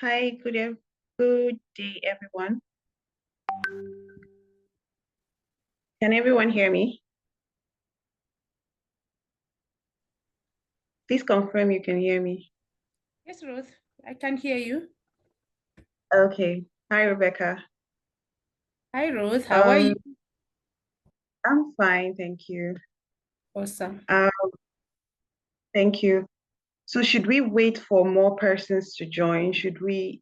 Hi, good day, everyone. Can everyone hear me? Please confirm you can hear me. Yes, Ruth, I can hear you. Okay. Hi, Rebecca. Hi, Ruth. How are you? Um, I'm fine, thank you. Awesome. Um, thank you. So should we wait for more persons to join? Should we?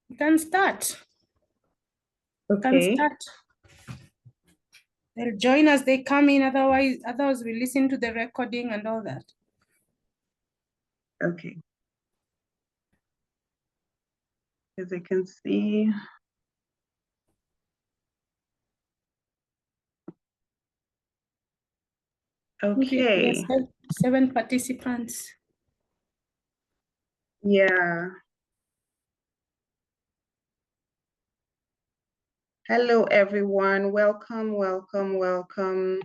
You can start. You can Okay. start. They'll join as they come in. Otherwise, others will listen to the recording and all that. Okay. As I can see. We are Okay. seven participants. Yeah. Hello, everyone. Welcome, welcome, welcome.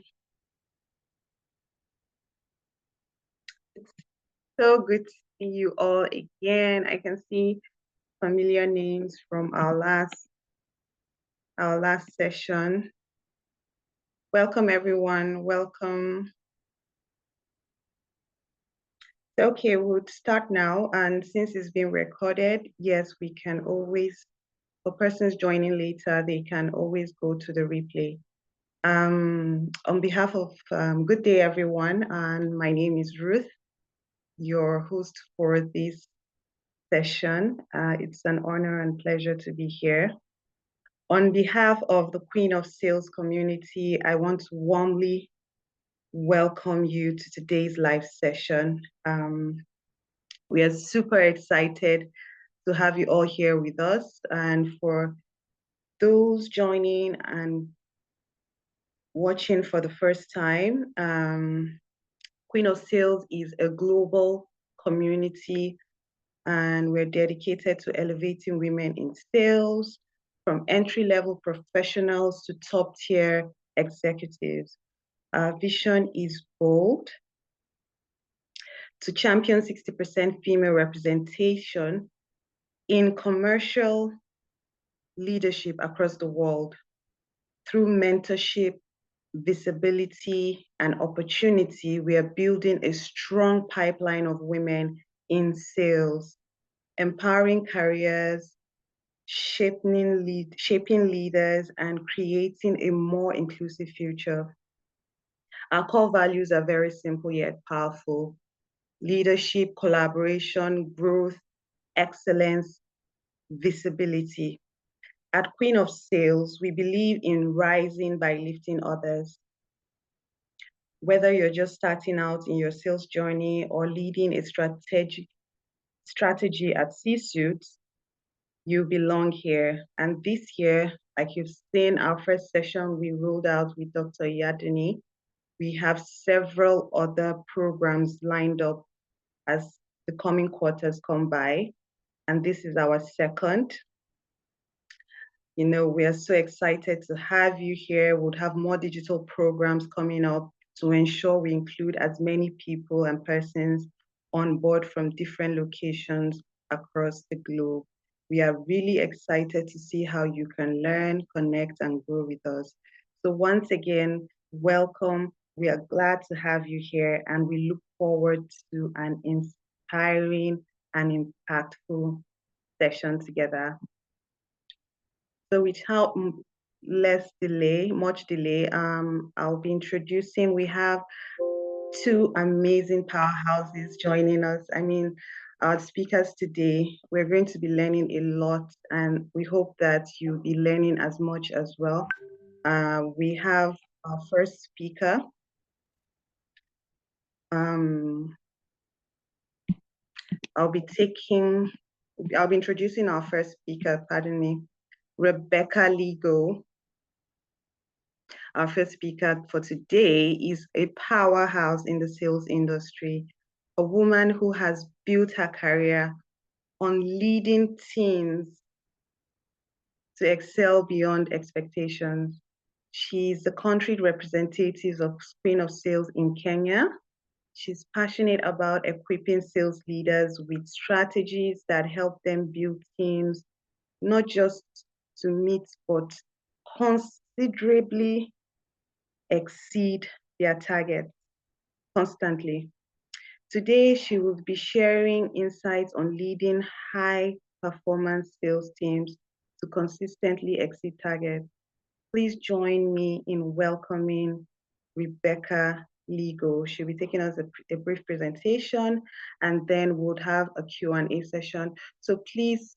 It's so good to see you all again. I can see familiar names from our last session. Welcome everyone. Welcome. Okay, we'll start now. And since it's being recorded, yes, we can always, for persons joining later, they can always go to the replay. On behalf of good day everyone, and my name is Ruth, your host for this session. It's an honor and pleasure to be here. On behalf of the Queen of Sales community, I want to warmly welcome you to today's live session. We are super excited to have you all here with us. And for those joining and watching for the first time, Queen of Sales is a global community, and we're dedicated to elevating women in sales, from entry-level professionals to top-tier executives. Our vision is bold: to champion 60% female representation in commercial leadership across the world through mentorship, visibility, and opportunity. We are building a strong pipeline of women in sales, empowering careers, shaping leaders, and creating a more inclusive future. Our core values are very simple yet powerful: leadership, collaboration, growth, excellence, visibility. At Queen of Sales, we believe in rising by lifting others. Whether you're just starting out in your sales journey or leading a strategy at C-suite, you belong here. And this year, like you've seen, our first session we rolled out with Dr. Yaduni. We have several other programs lined up as the coming quarters come by. And this is our second. We are so excited to have you here. We'll have more digital programs coming up to ensure we include as many people and persons on board from different locations across the globe. We are really excited to see how you can learn, connect, and grow with us. So once again, welcome. We are glad to have you here, and we look forward to an inspiring and impactful session together. So without much delay, I'll be introducing, we have two amazing powerhouses joining us. I mean, our speakers today, we're going to be learning a lot, and we hope that you'll be learning as much as well. We have our first speaker. I'll be introducing our first speaker, pardon me, Rebecca Ligoo. Our first speaker for today is a powerhouse in the sales industry, a woman who has built her career on leading teams to excel beyond expectations. She's the country representative of Queen of Sales in Kenya. She's passionate about equipping sales leaders with strategies that help them build teams, not just to meet, but considerably exceed their targets constantly. Today, she will be sharing insights on leading high performance sales teams to consistently exceed targets. Please join me in welcoming Rebecca Ligoo. She'll be taking us a brief presentation, and then we'll have a Q&A session. So please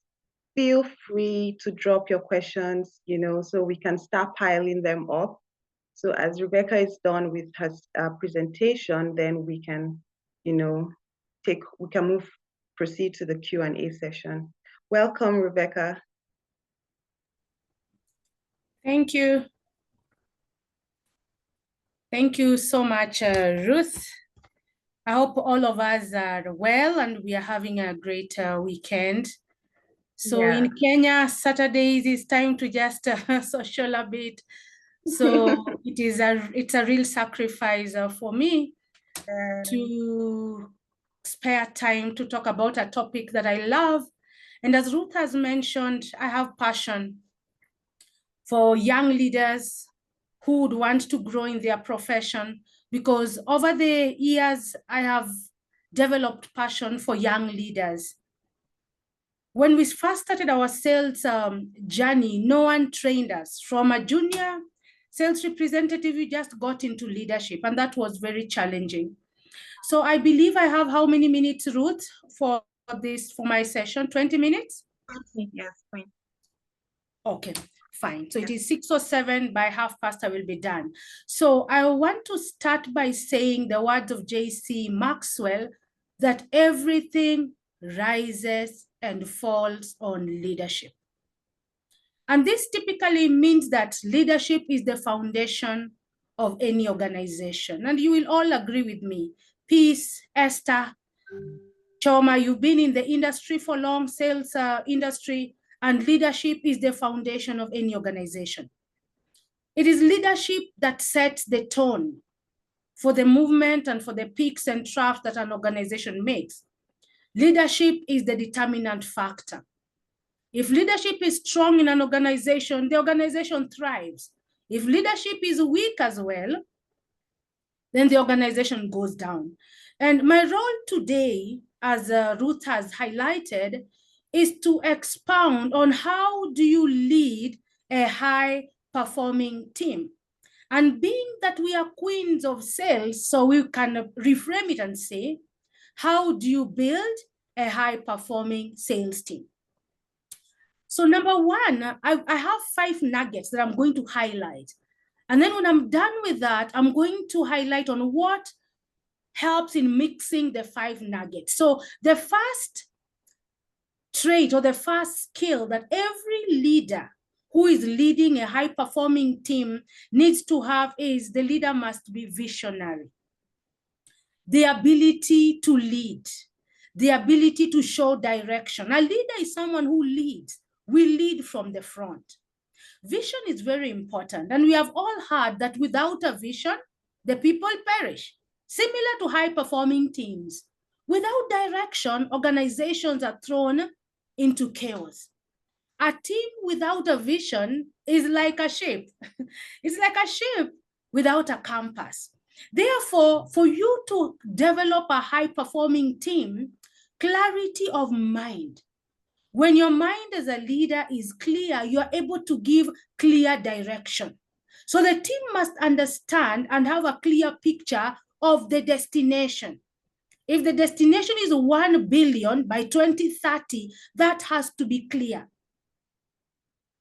feel free to drop your questions, so we can start piling them up. So as Rebecca is done with her presentation, then we can, proceed to the Q&A session. Welcome, Rebecca. Thank you. Thank you so much, Ruth. I hope all of us are well and we are having a great weekend. So Yeah. in Kenya, Saturdays is time to just social a bit. So it's a real sacrifice for me to spare time to talk about a topic that I love. And as Ruth has mentioned, I have passion for young leaders who would want to grow in their profession, because over the years, I have developed passion for young leaders. When we first started our sales journey, no one trained us. From a junior sales representative, we just got into leadership, and that was very challenging. So I believe I have how many minutes, Ruth, for my session? 20 minutes? Yes, fine. Okay, fine. So it is 6 or 7, by 7:30 I will be done. So I want to start by saying the words of J.C. Maxwell, that everything rises and falls on leadership. And this typically means that leadership is the foundation of any organization. And you will all agree with me. Peace, Esther, Choma, you've been in the industry for long, sales industry, and leadership is the foundation of any organization. It is leadership that sets the tone for the movement and for the peaks and troughs that an organization makes. Leadership is the determinant factor. If leadership is strong in an organization, the organization thrives. If leadership is weak as well, then the organization goes down. And my role today, as Ruth has highlighted, is to expound on how do you lead a high-performing team. And being that we are queens of sales, so we can reframe it and say, how do you build a high-performing sales team? So number one, I have 5 nuggets that I'm going to highlight. And then when I'm done with that, I'm going to highlight on what helps in mixing the 5 nuggets. So the first trait or the first skill that every leader who is leading a high-performing team needs to have is the leader must be visionary. The ability to lead, the ability to show direction. A leader is someone who leads. We lead from the front. Vision is very important. And we have all heard that without a vision, the people perish. Similar to high-performing teams. Without direction, organizations are thrown into chaos. A team without a vision is like a ship. It's like a ship without a compass. Therefore, for you to develop a high-performing team, clarity of mind. When your mind as a leader is clear, you are able to give clear direction. So the team must understand and have a clear picture of the destination. If the destination is 1 billion by 2030, that has to be clear.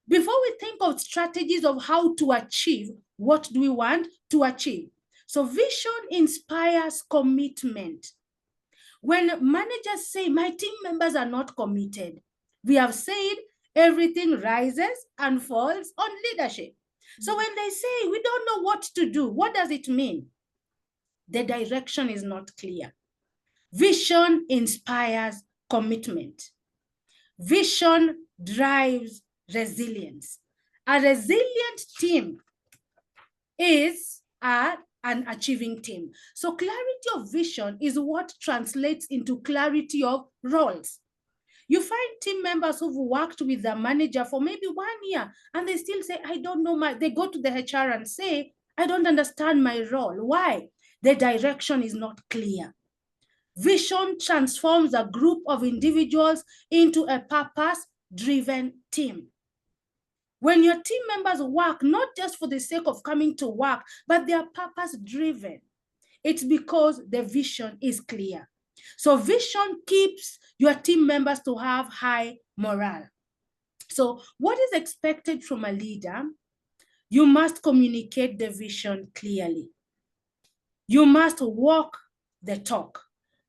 Before we think of strategies of how to achieve, what do we want to achieve? So vision inspires commitment. When managers say, my team members are not committed, we have said everything rises and falls on leadership. So when they say, we don't know what to do, what does it mean? The direction is not clear. Vision inspires commitment. Vision drives resilience. A resilient team is a an achieving team. So clarity of vision is what translates into clarity of roles. You find team members who've worked with the manager for maybe 1 year and they still say, I don't know they go to the HR and say, I don't understand my role. Why? The direction is not clear. Vision transforms a group of individuals into a purpose-driven team. When your team members work, not just for the sake of coming to work, but they are purpose-driven, it's because the vision is clear. So vision keeps your team members to have high morale. So what is expected from a leader? You must communicate the vision clearly. You must walk the talk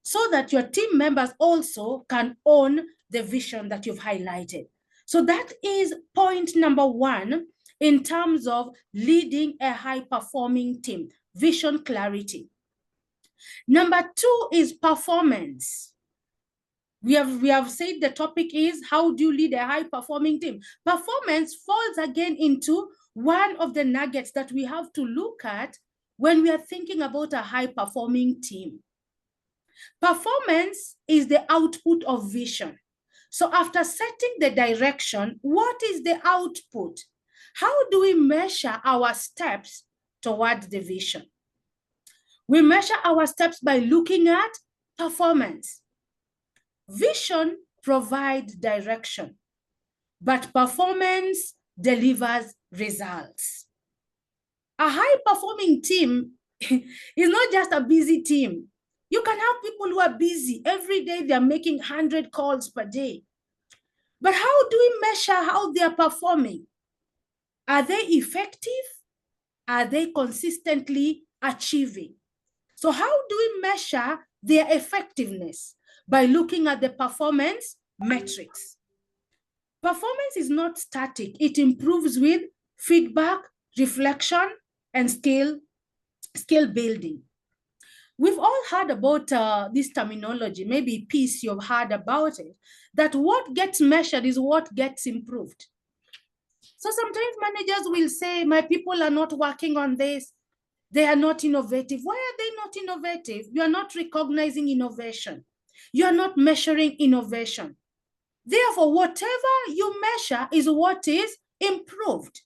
so that your team members also can own the vision that you've highlighted. So that is point number 1 in terms of leading a high-performing team, vision clarity. Number 2 is performance. We have said the topic is how do you lead a high-performing team? Performance falls again into one of the nuggets that we have to look at when we are thinking about a high-performing team. Performance is the output of vision. So after setting the direction, what is the output? How do we measure our steps towards the vision? We measure our steps by looking at performance. Vision provides direction, but performance delivers results. A high-performing team is not just a busy team. You can have people who are busy. Every day they're making 100 calls per day. But how do we measure how they are performing? Are they effective? Are they consistently achieving? So how do we measure their effectiveness? By looking at the performance metrics. Performance is not static. It improves with feedback, reflection, and skill building. We've all heard about this terminology, maybe peace, you've heard about it, that what gets measured is what gets improved. So sometimes managers will say, my people are not working on this. They are not innovative. Why are they not innovative? You are not recognizing innovation. You are not measuring innovation. Therefore, whatever you measure is what is improved.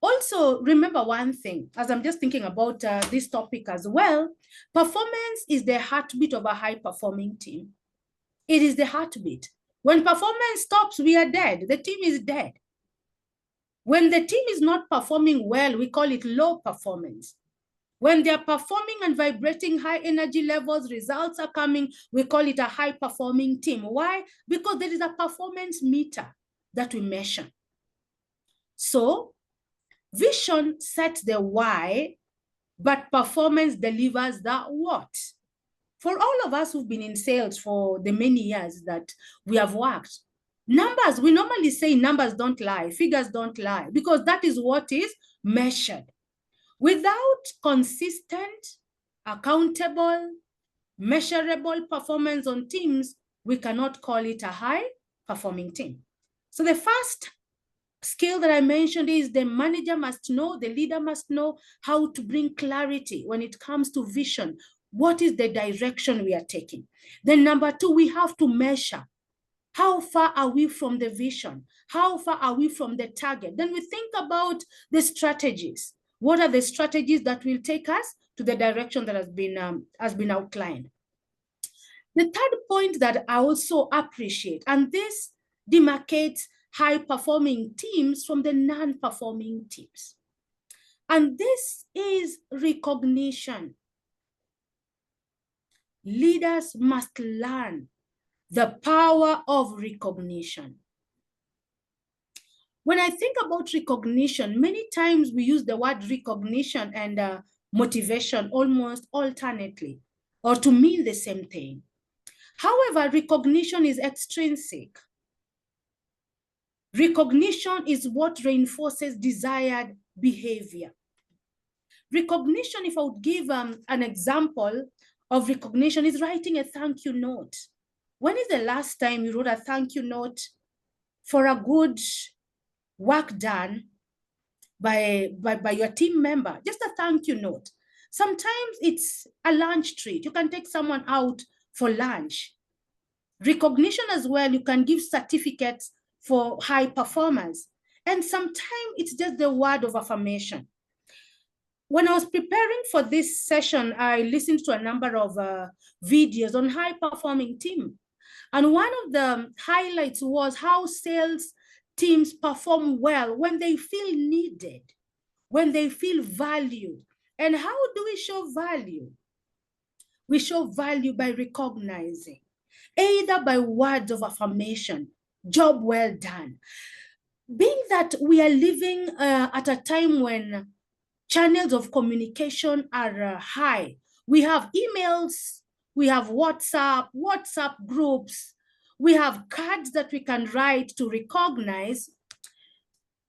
Also, remember one thing, as I'm just thinking about this topic as well, performance is the heartbeat of a high-performing team. It is the heartbeat. When performance stops, we are dead. The team is dead. When the team is not performing well, we call it low performance. When they are performing and vibrating high energy levels, results are coming, we call it a high-performing team. Why? Because there is a performance meter that we measure. So, vision sets the why, but performance delivers the what. For all of us who've been in sales for the many years that we have worked, numbers, we normally say numbers don't lie, figures don't lie, because that is what is measured. Without consistent, accountable, measurable performance on teams, we cannot call it a high-performing team. So the first skill that I mentioned is the manager must know, the leader must know how to bring clarity when it comes to vision. What is the direction we are taking? Then number 2, we have to measure. How far are we from the vision? How far are we from the target? Then we think about the strategies. What are the strategies that will take us to the direction that has been outlined? The third point that I also appreciate, and this demarcates high-performing teams from the non-performing teams, and this is recognition. Leaders must learn the power of recognition. When I think about recognition, many times we use the word recognition and motivation almost alternately, or to mean the same thing. However, recognition is extrinsic. Recognition is what reinforces desired behavior. Recognition, if I would give an example of recognition, is writing a thank you note. When is the last time you wrote a thank you note for a good work done by your team member, just a thank you note. Sometimes it's a lunch treat. You can take someone out for lunch. Recognition as well, you can give certificates for high performance. And sometimes it's just the word of affirmation. When I was preparing for this session, I listened to a number of videos on high-performing team. And one of the highlights was how sales teams perform well when they feel needed, when they feel valued. And how do we show value? We show value by recognizing, either by words of affirmation, job well done. Being that we are living at a time when channels of communication are high. We have emails, we have WhatsApp groups, we have cards that we can write to recognize.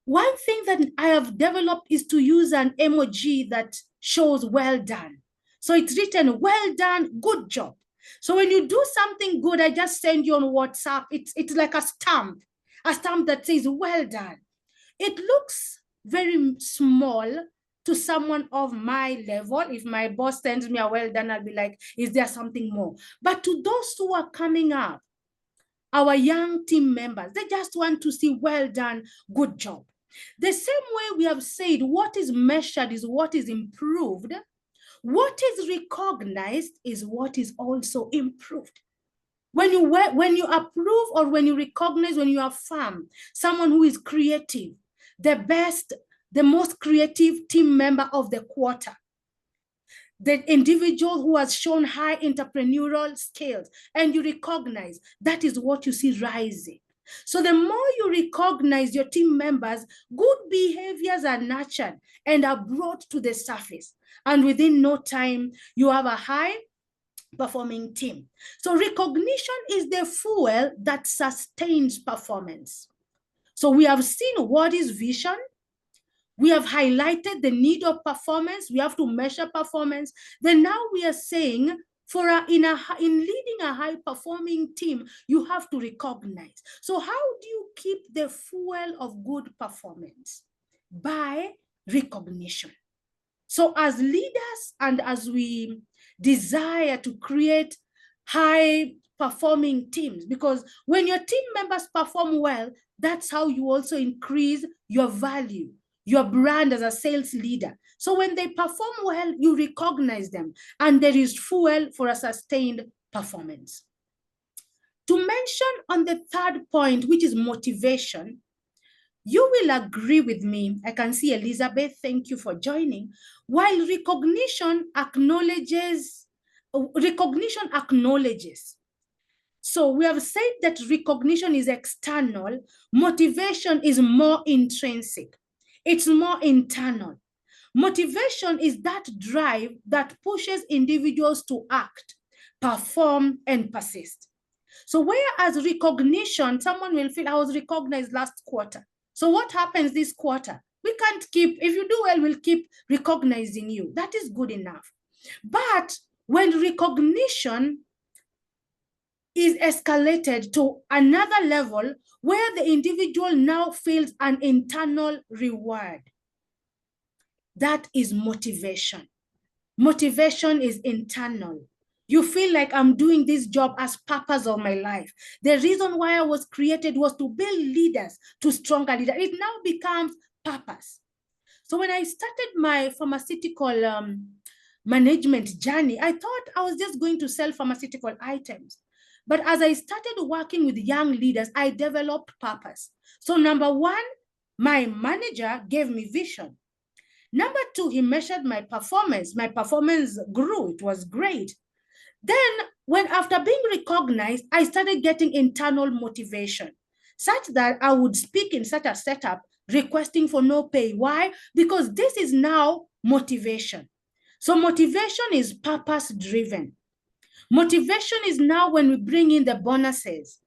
One thing that I have developed is to use an emoji that shows well done. So it's written, well done, good job. So when you do something good, I just send you on WhatsApp. It's like a stamp that says well done. It looks very small to someone of my level. If my boss sends me a well done, I'll be like, is there something more? But to those who are coming up, our young team members, they just want to see well done, good job. The same way we have said, what is measured is what is improved. What is recognized is what is also improved. When you approve or when you recognize, when you affirm someone who is creative, the most creative team member of the quarter, the individual who has shown high entrepreneurial skills, and you recognize, that is what you see rising. So the more you recognize your team members, good behaviors are nurtured and are brought to the surface. And within no time, you have a high performing team. So recognition is the fuel that sustains performance. So we have seen what is vision. We have highlighted the need of performance. We have to measure performance. Then now we are saying, in leading a high-performing team, you have to recognize. So how do you keep the fuel of good performance? By recognition. So as leaders and as we desire to create high-performing teams, because when your team members perform well, that's how you also increase your value, your brand as a sales leader. So when they perform well, you recognize them, and there is fuel for a sustained performance. To mention on the third point, which is motivation, you will agree with me. I can see Elizabeth, thank you for joining. While recognition acknowledges. So we have said that recognition is external, motivation is more intrinsic. It's more internal. Motivation is that drive that pushes individuals to act, perform, and persist. So whereas recognition, someone will feel, I was recognized last quarter. So what happens this quarter? We can't keep, if you do well, we'll keep recognizing you. That is good enough. But when recognition is escalated to another level where the individual now feels an internal reward, that is motivation. Motivation is internal. You feel like, I'm doing this job as purpose of my life. The reason why I was created was to build leaders to stronger leaders. It now becomes purpose. So when I started my pharmaceutical management journey, I thought I was just going to sell pharmaceutical items. But as I started working with young leaders, I developed purpose. So number one, my manager gave me vision. Number two, he measured my performance. My performance grew. It was great. Then after being recognized, I started getting internal motivation, such that I would speak in such a setup requesting for no pay. Why? Because this is now motivation. So motivation is purpose-driven. Motivation is now when we bring in the bonuses,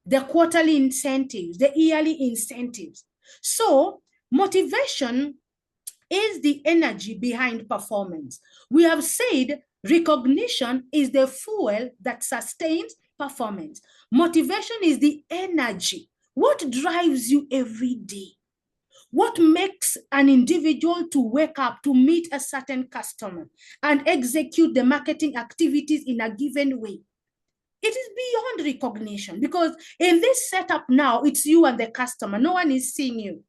the quarterly incentives, the yearly incentives. So motivation is the energy behind performance. We have said recognition is the fuel that sustains performance. Motivation is the energy. What drives you every day? What makes an individual to wake up to meet a certain customer and execute the marketing activities in a given way? It is beyond recognition, because in this setup now, it's you and the customer. No one is seeing you.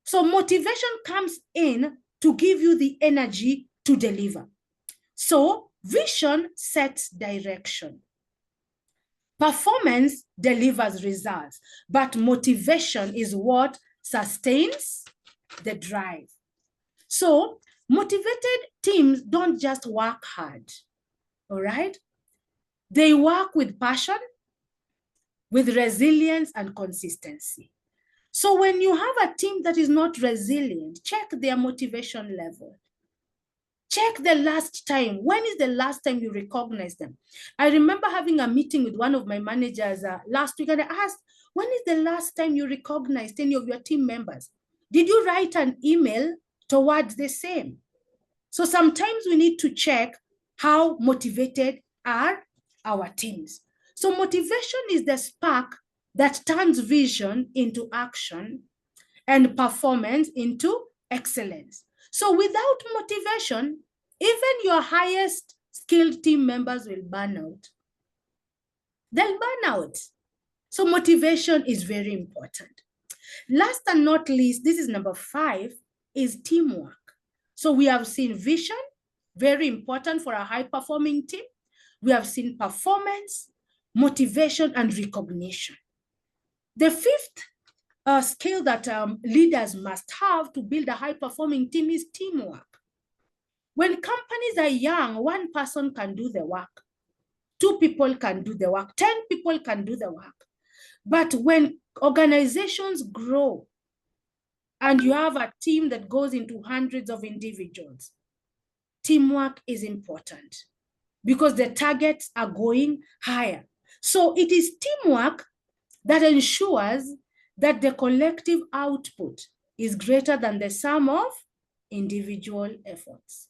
So motivation comes in to give you the energy to deliver. So vision sets direction. Performance delivers results, but motivation is what sustains the drive. So motivated teams don't just work hard, all right? They work with passion, with resilience and consistency. So when you have a team that is not resilient, check their motivation level. Check the last time. When is the last time you recognize them? I remember having a meeting with one of my managers last week, and I asked, when is the last time you recognized any of your team members? Did you write an email towards the same? So sometimes we need to check how motivated are our teams. So motivation is the spark that turns vision into action and performance into excellence. So without motivation, even your highest skilled team members will burn out. They'll burn out. So motivation is very important. Last and not least, this is number 5, is teamwork. So we have seen vision, very important for a high-performing team. We have seen performance, motivation, and recognition. The 5th skill that leaders must have to build a high-performing team is teamwork. When companies are young, one person can do the work. 2 people can do the work. 10 people can do the work. But when organizations grow and you have a team that goes into hundreds of individuals, teamwork is important because the targets are going higher. So it is teamwork that ensures that the collective output is greater than the sum of individual efforts.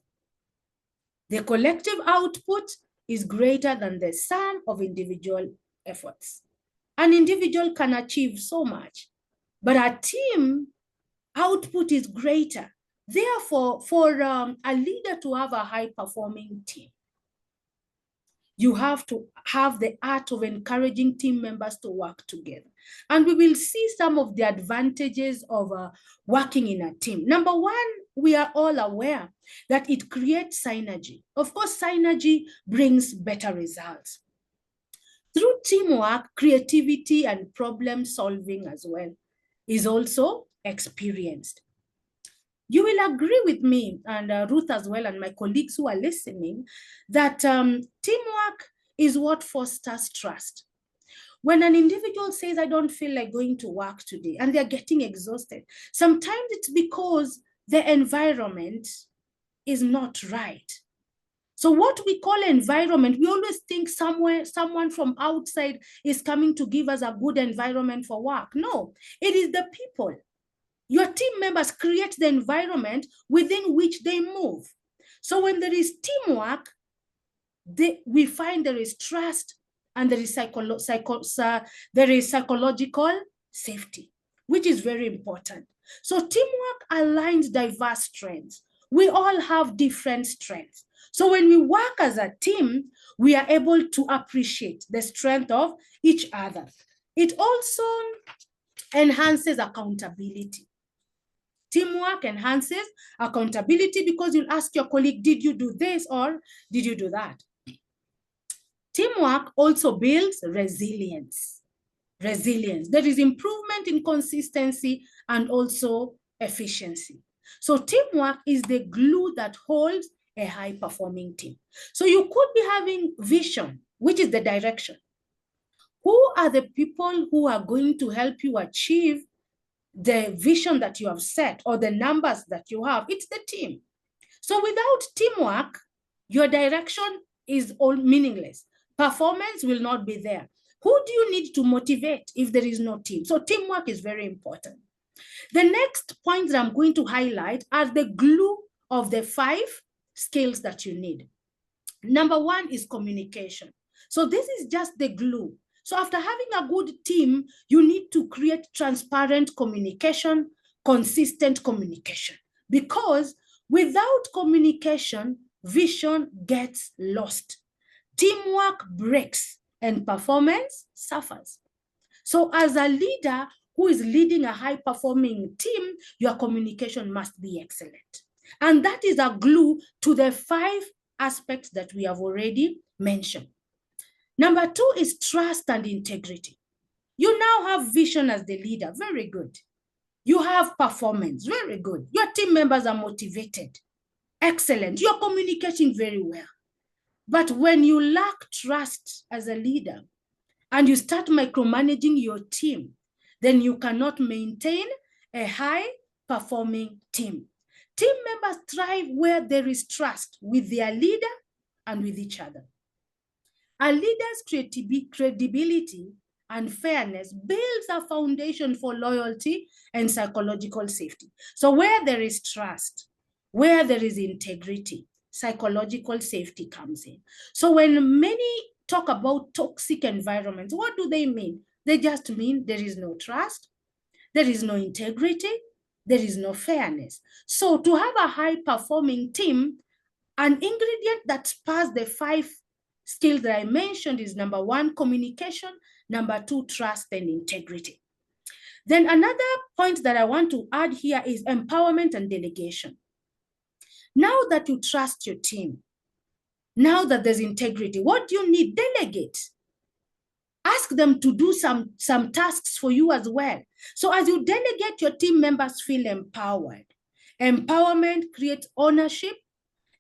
The collective output is greater than the sum of individual efforts. An individual can achieve so much, but a team output is greater. Therefore, for a leader to have a high-performing team, you have to have the art of encouraging team members to work together. And we will see some of the advantages of working in a team. Number 1, we are all aware that it creates synergy. Of course, synergy brings better results. Through teamwork, creativity and problem solving as well is also experienced. You will agree with me, and Ruth as well, and my colleagues who are listening, that teamwork is what fosters trust. When an individual says, I don't feel like going to work today, and they're getting exhausted, sometimes it's because the environment is not right. So what we call environment, we always think someone from outside is coming to give us a good environment for work. No, it is the people. Your team members create the environment within which they move. So when there is teamwork, we find there is trust and there is psychological safety, which is very important. So teamwork aligns diverse strengths. We all have different strengths. So when we work as a team, we are able to appreciate the strength of each other. It also enhances accountability. Teamwork enhances accountability because you'll ask your colleague, did you do this or did you do that? Teamwork also builds resilience. There is improvement in consistency and also efficiency. So teamwork is the glue that holds a high-performing team. So you could be having vision, which is the direction. Who are the people who are going to help you achieve the vision that you have set or the numbers that you have? It's the team. So without teamwork, your direction is all meaningless. Performance will not be there. Who do you need to motivate if there is no team? So teamwork is very important. The next point that I'm going to highlight are the glue of the 5 skills that you need. Number 1 is communication. So this is just the glue. So after having a good team, you need to create transparent communication, consistent communication. Because without communication, vision gets lost, teamwork breaks, and performance suffers. So as a leader who is leading a high-performing team, your communication must be excellent. And that is a glue to the 5 aspects that we have already mentioned. Number 2 is trust and integrity. You now have vision as the leader, very good. You have performance, very good. Your team members are motivated, excellent. You're communicating very well. But when you lack trust as a leader and you start micromanaging your team, then you cannot maintain a high-performing team. Team members thrive where there is trust with their leader and with each other. A leader's credibility and fairness builds a foundation for loyalty and psychological safety. So where there is trust, where there is integrity, psychological safety comes in. So when many talk about toxic environments, what do they mean? They just mean there is no trust, there is no integrity, there is no fairness. So to have a high-performing team, an ingredient that spurs the 5 skills that I mentioned is number 1, communication, number 2, trust and integrity. Then another point that I want to add here is empowerment and delegation. Now that you trust your team, now that there's integrity, what do you need? Delegate. Ask them to do some tasks for you as well. So as you delegate, your team members feel empowered. Empowerment creates ownership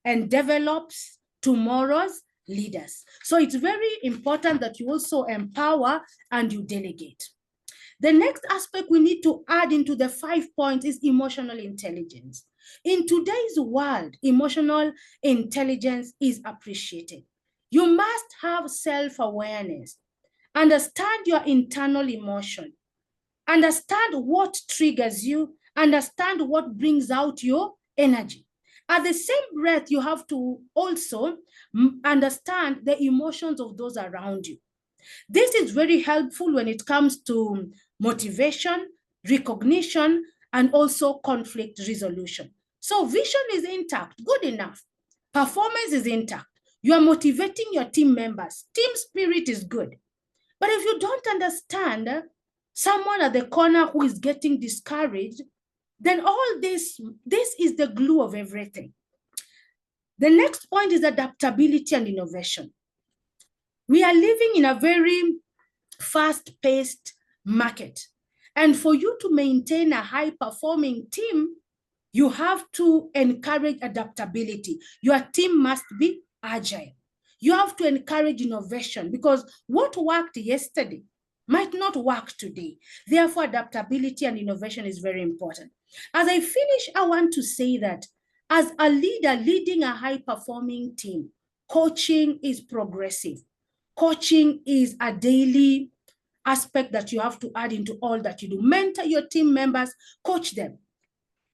and develops tomorrow's leaders. So it's very important that you also empower and you delegate. The next aspect we need to add into the 5 points is emotional intelligence. In today's world, emotional intelligence is appreciated. You must have self-awareness, understand your internal emotion, understand what triggers you, understand what brings out your energy. At the same breath, you have to also understand the emotions of those around you. This is very helpful when it comes to motivation, recognition, and also conflict resolution. So vision is intact, good enough. Performance is intact. You are motivating your team members. Team spirit is good. But if you don't understand someone at the corner who is getting discouraged, then all this is the glue of everything. The next point is adaptability and innovation. We are living in a very fast-paced market. And for you to maintain a high-performing team, you have to encourage adaptability. Your team must be agile. You have to encourage innovation because what worked yesterday might not work today. Therefore, adaptability and innovation is very important. As I finish, I want to say that as a leader leading a high-performing team, coaching is progressive. Coaching is a daily aspect that you have to add into all that you do. Mentor your team members, coach them.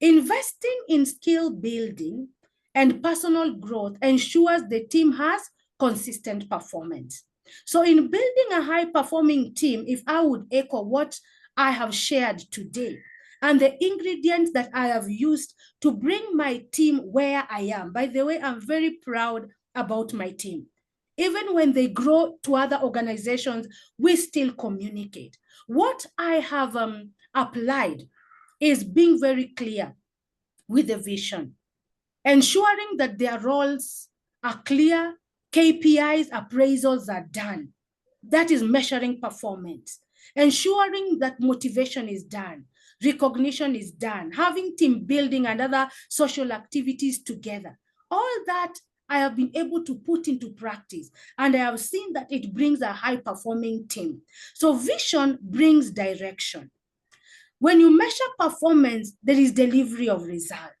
Investing in skill building and personal growth ensures the team has consistent performance. So in building a high-performing team, if I would echo what I have shared today and the ingredients that I have used to bring my team where I am. By the way, I'm very proud about my team. Even when they grow to other organizations, we still communicate. What I have applied is being very clear with the vision, ensuring that their roles are clear, KPIs, appraisals are done. That is measuring performance, ensuring that motivation is done, recognition is done, having team building and other social activities together. All that I have been able to put into practice, and I have seen that it brings a high-performing team. So vision brings direction. When you measure performance, there is delivery of result.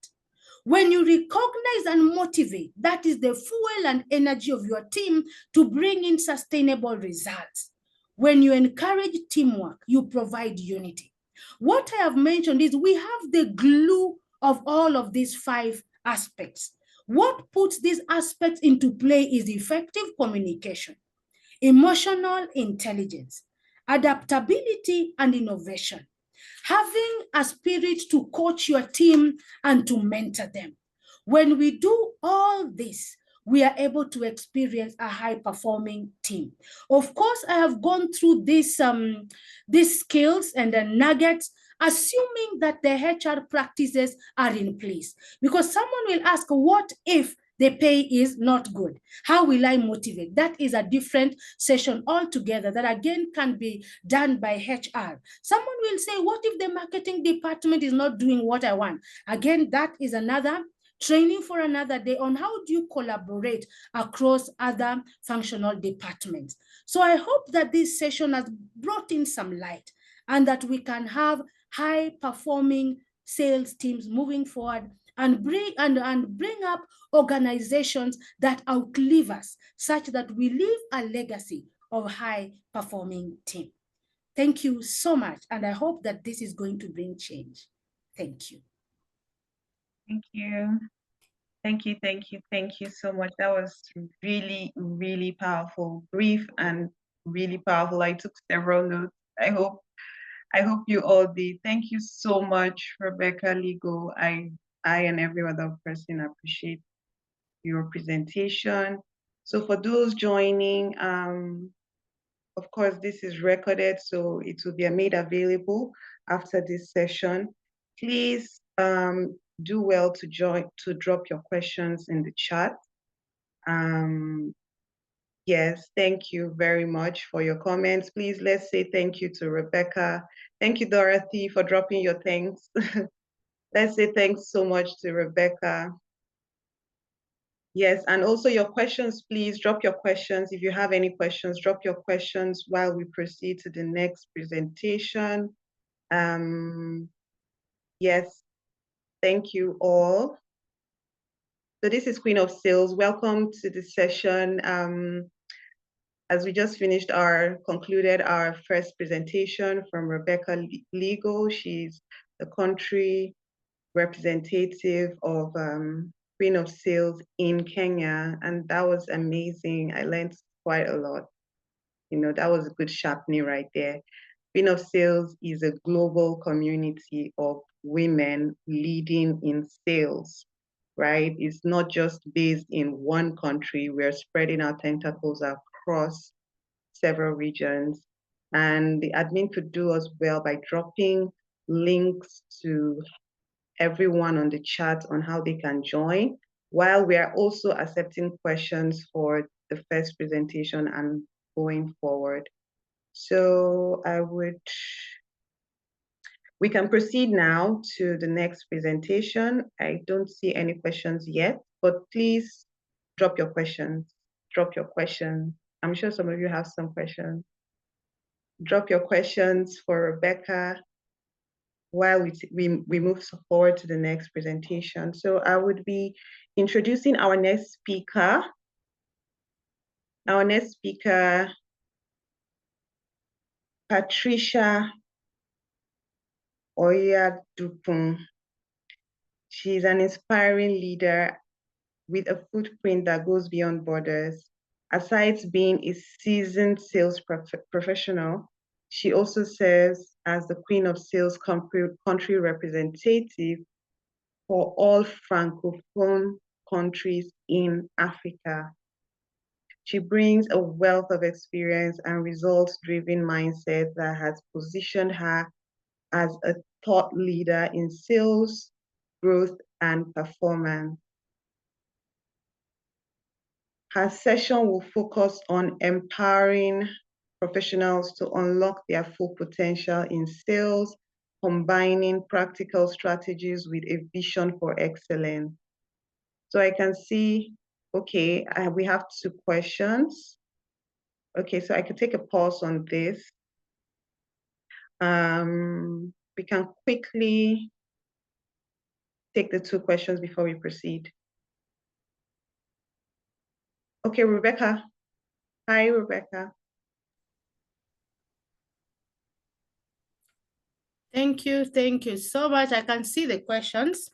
When you recognize and motivate, that is the fuel and energy of your team to bring in sustainable results. When you encourage teamwork, you provide unity. What I have mentioned is we have the glue of all of these 5 aspects. What puts these aspects into play is effective communication, emotional intelligence, adaptability, and innovation. Having a spirit to coach your team and to mentor them. When we do all this, we are able to experience a high-performing team. Of course, I have gone through these skills and the nuggets, assuming that the HR practices are in place. Because someone will ask, what if the pay is not good? How will I motivate? That is a different session altogether that again can be done by HR. Someone will say, what if the marketing department is not doing what I want? Again, that is another training for another day on how do you collaborate across other functional departments. So I hope that this session has brought in some light and that we can have high-performing sales teams moving forward and bring up organizations that outlive us, such that we leave a legacy of high-performing team. Thank you so much, and I hope that this is going to bring change. Thank you. Thank you. Thank you, thank you, thank you so much. That was really, really powerful, brief and really powerful. I took several notes. I hope you all did. Thank you so much, Rebecca, Ligoo. I and every other person appreciate your presentation. So for those joining, of course, this is recorded, so it will be made available after this session. Please do well to drop your questions in the chat. Yes, thank you very much for your comments. Please, let's say thank you to Rebecca. Thank you, Dorothy, for dropping your thanks. Let's say thanks so much to Rebecca. Yes, and also your questions, please drop your questions. If you have any questions, drop your questions while we proceed to the next presentation. Yes, thank you all. So this is Queen of Sales. Welcome to the session. As we just concluded our first presentation from Rebecca Ligoo. She's the country representative of Queen of Sales in Kenya, and that was amazing. I learned quite a lot. You know, that was a good sharpening right there. Queen of Sales is a global community of women leading in sales, right? It's not just based in one country. We're spreading our tentacles across several regions. And the admin could do as well by dropping links to everyone on the chat on how they can join, while we are also accepting questions for the first presentation and going forward. So we can proceed now to the next presentation. I don't see any questions yet, but please drop your questions. Drop your questions. I'm sure some of you have some questions. Drop your questions for Rebecca while we move forward to the next presentation. So I would be introducing our next speaker. Our next speaker, Patricia Ayandokun. She's an inspiring leader with a footprint that goes beyond borders. Aside being a seasoned sales professional, she also serves as the Queen of Sales country representative for all Francophone countries in Africa. She brings a wealth of experience and results-driven mindset that has positioned her as a thought leader in sales, growth, and performance. Her session will focus on empowering professionals to unlock their full potential in sales, combining practical strategies with a vision for excellence. So I can see, okay, we have 2 questions. Okay, so I could take a pause on this. We can quickly take the 2 questions before we proceed. Okay, Rebecca. Hi, Rebecca. Thank you so much. I can see the questions.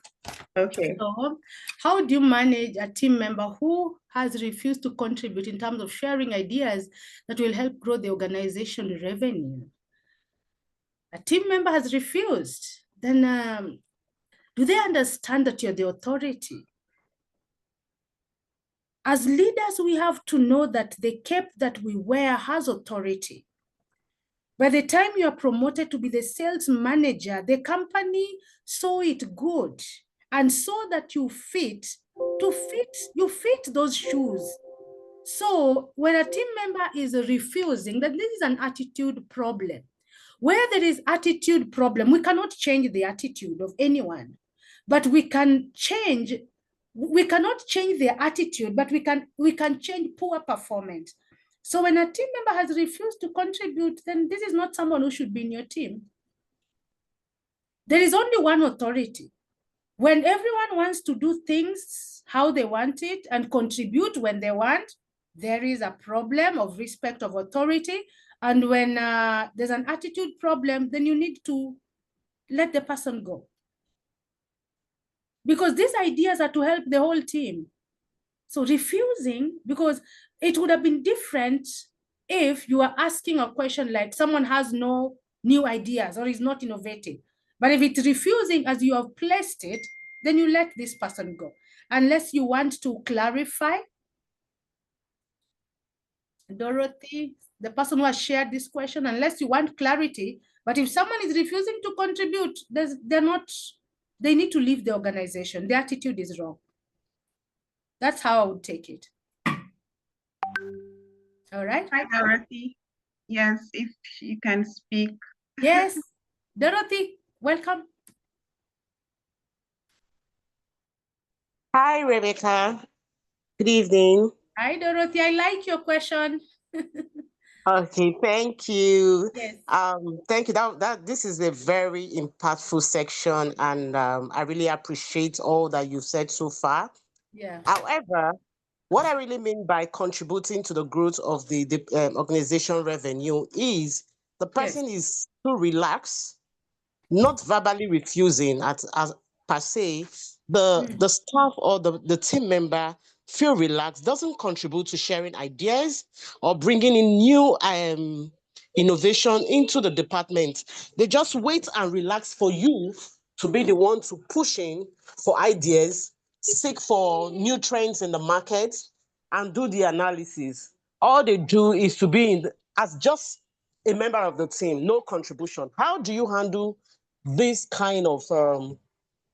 Okay. So, how do you manage a team member who has refused to contribute in terms of sharing ideas that will help grow the organization revenue? a team member has refused, then do they understand that you're the authority? As leaders, we have to know that the cape that we wear has authority. By the time you are promoted to be the sales manager, the company saw it good and saw that you fit those shoes. So when a team member is refusing, then this is an attitude problem. Where there is attitude problem, we cannot change the attitude of anyone, but we cannot change their attitude, but we can change poor performance. So when a team member has refused to contribute, then this is not someone who should be in your team. There is only one authority. When everyone wants to do things how they want it and contribute when they want, there is a problem of respect of authority. And when there's an attitude problem, then you need to let the person go. Because these ideas are to help the whole team. So refusing, because it would have been different if you are asking a question like someone has no new ideas or is not innovative. But if it's refusing as you have placed it, then you let this person go. Unless you want to clarify. Dorothy, the person who has shared this question, unless you want clarity, but if someone is refusing to contribute, they need to leave the organization. The attitude is wrong. That's how I would take it. All right. Hi, Dorothy. Yes, if you can speak. Yes, Dorothy, welcome. Hi, Rebecca. Good evening. Hi, Dorothy. I like your question. Okay, thank you. Yes. Thank you. This is a very impactful section, and I really appreciate all that you've said so far. Yeah. However, what I really mean by contributing to the growth of the organization revenue is the person is too relaxed, not verbally refusing as per se. The staff or the team member feel relaxed, doesn't contribute to sharing ideas or bringing in new innovation into the department. They just wait and relax for you to be the one to push in for ideas, seek for new trends in the market, and do the analysis. All they do is to be as just a member of the team, no contribution. How do you handle this kind of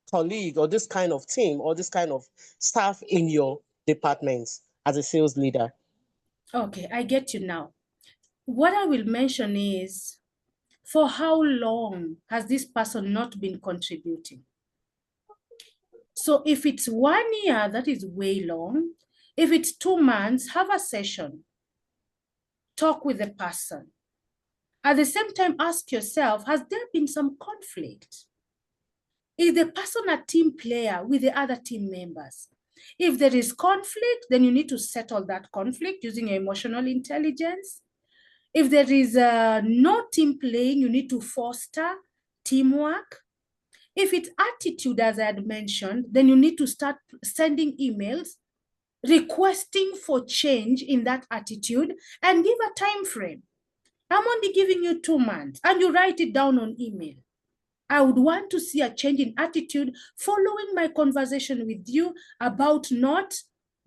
colleague or this kind of team or this kind of staff in your department as a sales leader? Okay, I get you now. What I will mention is, for how long has this person not been contributing? So if it's 1 year, that is way long. If it's 2 months, have a session. Talk with the person. At the same time, ask yourself, has there been some conflict? Is the person a team player with the other team members? If there is conflict, then you need to settle that conflict using your emotional intelligence. If there is no team playing, you need to foster teamwork. If it's attitude, as I had mentioned, then you need to start sending emails requesting for change in that attitude and give a time frame. I'm only giving you 2 months, and you write it down on email. I would want to see a change in attitude following my conversation with you about not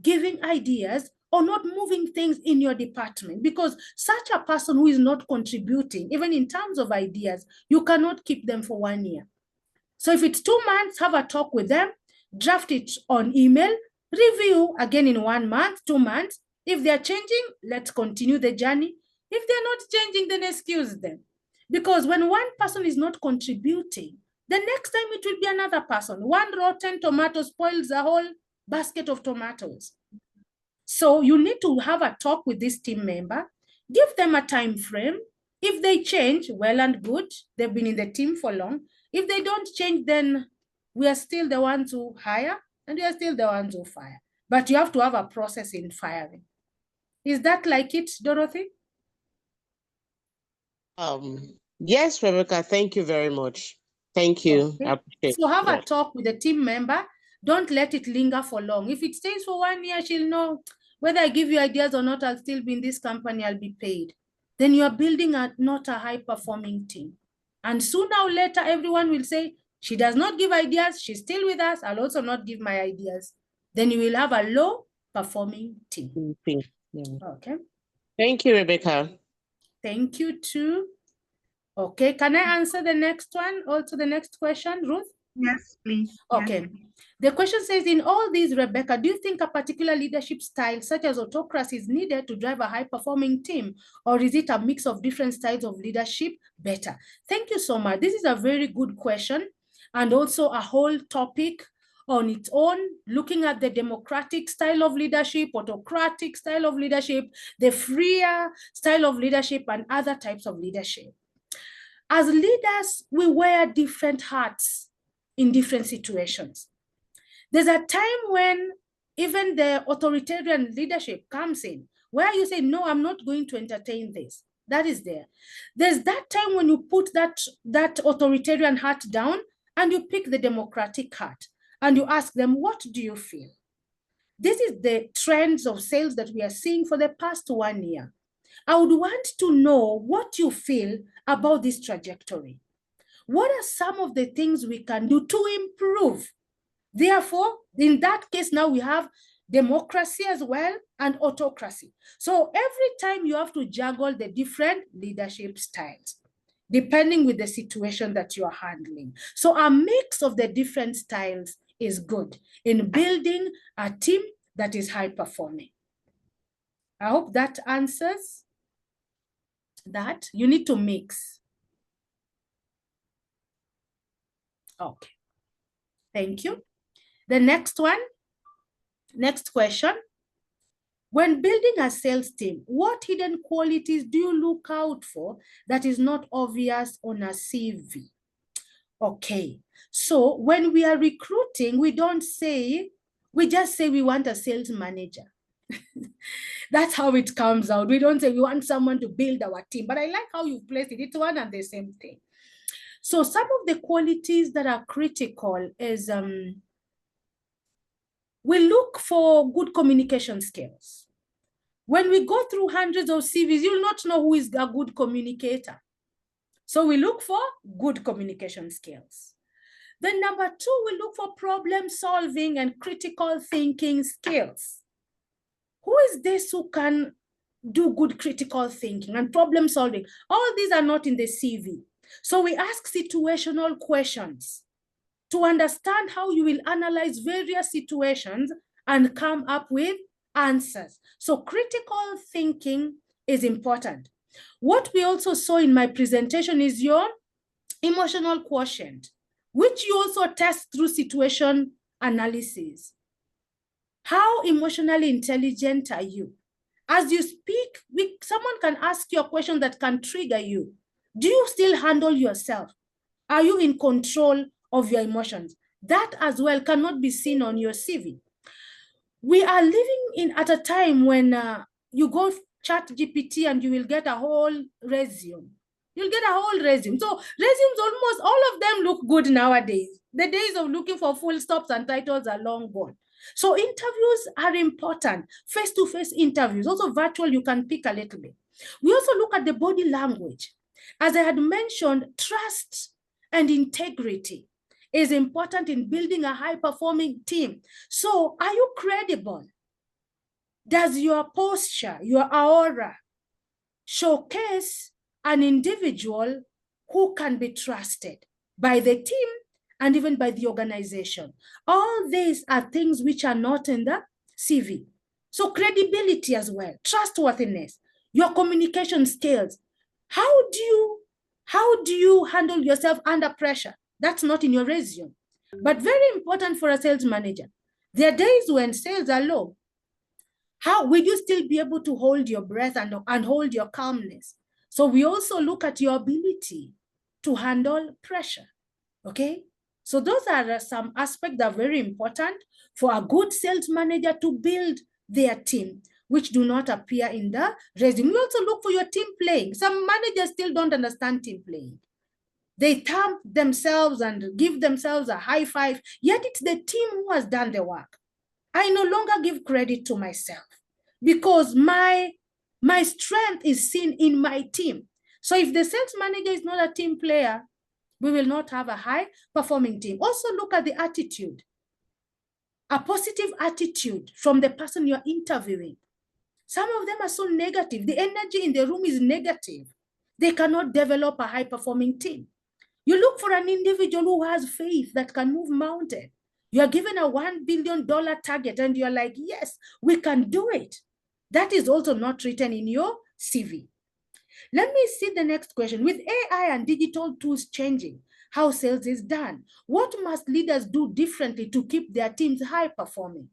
giving ideas or not moving things in your department, because such a person who is not contributing, even in terms of ideas, you cannot keep them for 1 year. So if it's 2 months, have a talk with them, draft it on email, review again in 1 month, 2 months. If they're changing, let's continue the journey. If they're not changing, then excuse them. Because when one person is not contributing, the next time it will be another person. One rotten tomato spoils the whole basket of tomatoes. So you need to have a talk with this team member, give them a time frame. If they change, well and good. They've been in the team for long. If they don't change, then we are still the ones who hire and we are still the ones who fire. But you have to have a process in firing. Is that like it, Dorothy? Yes, Rebecca, thank you very much. Thank you. Okay. I appreciate So have that. a talk with the team member. Don't let it linger for long. If it stays for 1 year, she'll know whether I give you ideas or not, I'll still be in this company, I'll be paid. Then you are building not a high-performing team. And sooner or later, everyone will say, she does not give ideas, she's still with us, I'll also not give my ideas. Then you will have a low performing team. Yeah. Okay. Thank you, Rebecca. Thank you too. Okay, can I answer the next one, also the next question, Ruth? Yes, please. Okay. Yes. The question says, in all these, Rebecca, do you think a particular leadership style such as autocracy is needed to drive a high-performing team, or is it a mix of different styles of leadership better? Thank you so much. This is a very good question, and also a whole topic on its own, looking at the democratic style of leadership, autocratic style of leadership, the freer style of leadership, and other types of leadership. As leaders, we wear different hats in different situations. There's a time when even the authoritarian leadership comes in, where you say, no, I'm not going to entertain this. That is there. There's that time when you put that authoritarian hat down and you pick the democratic hat and you ask them, what do you feel? This is the trends of sales that we are seeing for the past 1 year. I would want to know what you feel about this trajectory. What are some of the things we can do to improve? Therefore, in that case, now we have democracy as well and autocracy. So every time you have to juggle the different leadership styles, depending with the situation that you are handling. So a mix of the different styles is good in building a team that is high performing. I hope that answers that. You need to mix. Okay. Thank you. The next one, next question. When building a sales team, what hidden qualities do you look out for that is not obvious on a CV? Okay, so when we are recruiting, we just say we want a sales manager. That's how it comes out. We don't say we want someone to build our team, but I like how you placed it. It's one and the same thing. So some of the qualities that are critical is we look for good communication skills. When we go through hundreds of CVs, you'll not know who is a good communicator. So we look for good communication skills. Then number 2, we look for problem solving and critical thinking skills. Who is this who can do good critical thinking and problem solving? All these are not in the CV. So we ask situational questions to understand how you will analyze various situations and come up with answers. So critical thinking is important. What we also saw in my presentation is your emotional quotient, which you also test through situation analysis. How emotionally intelligent are you? As you speak, someone can ask you a question that can trigger you. Do you still handle yourself? Are you in control of your emotions? That as well cannot be seen on your CV. We are living at a time when you go chat GPT and you will get a whole resume. You'll get a whole resume. So resumes, almost all of them look good nowadays. The days of looking for full stops and titles are long gone. So interviews are important. Face-to-face interviews, also virtual, you can pick a little bit. We also look at the body language. As I had mentioned, trust and integrity is important in building a high-performing team. So are you credible? Does your posture, your aura, showcase an individual who can be trusted by the team and even by the organization? All these are things which are not in the CV. So credibility as well, trustworthiness, your communication skills. How do you handle yourself under pressure? That's not in your resume, but very important for a sales manager. There are days when sales are low. How will you still be able to hold your breath and hold your calmness? So we also look at your ability to handle pressure, okay? So those are some aspects that are very important for a good sales manager to build their team, which do not appear in the resume. We also look for your team playing. Some managers still don't understand team playing. They thump themselves and give themselves a high five, yet it's the team who has done the work. I no longer give credit to myself because my strength is seen in my team. So if the sales manager is not a team player, we will not have a high performing team. Also look at the attitude, a positive attitude from the person you're interviewing. Some of them are so negative. The energy in the room is negative. They cannot develop a high performing team. You look for an individual who has faith that can move mountain. You are given a $1 billion target and you're like, yes, we can do it. That is also not written in your CV. Let me see the next question. With AI and digital tools changing how sales is done, what must leaders do differently to keep their teams high performing?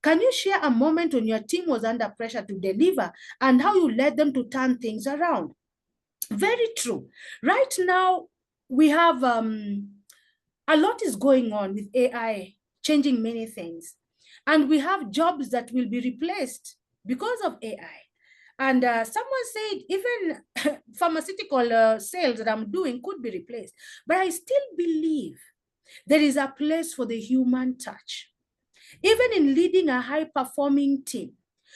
Can you share a moment when your team was under pressure to deliver and how you led them to turn things around? Very true. Right now, we have a lot is going on with AI, changing many things. And we have jobs that will be replaced because of AI. And someone said even pharmaceutical sales that I'm doing could be replaced. But I still believe there is a place for the human touch. Even in leading a high-performing team,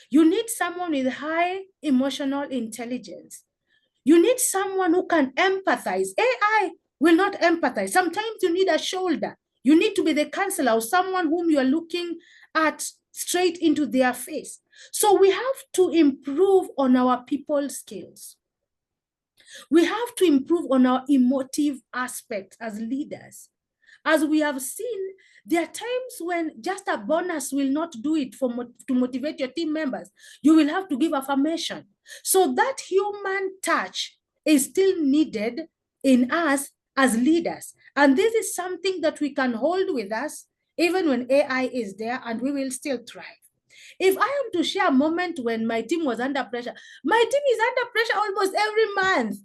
you need someone with high emotional intelligence. You need someone who can empathize. AI will not empathize. Sometimes you need a shoulder. You need to be the counselor or someone whom you are looking at straight into their face. So we have to improve on our people skills. We have to improve on our emotive aspects as leaders. As we have seen, there are times when just a bonus will not do it to motivate your team members. You will have to give affirmation. So that human touch is still needed in us as leaders. And this is something that we can hold with us even when AI is there, and we will still thrive. If I am to share a moment when my team was under pressure, my team is under pressure almost every month.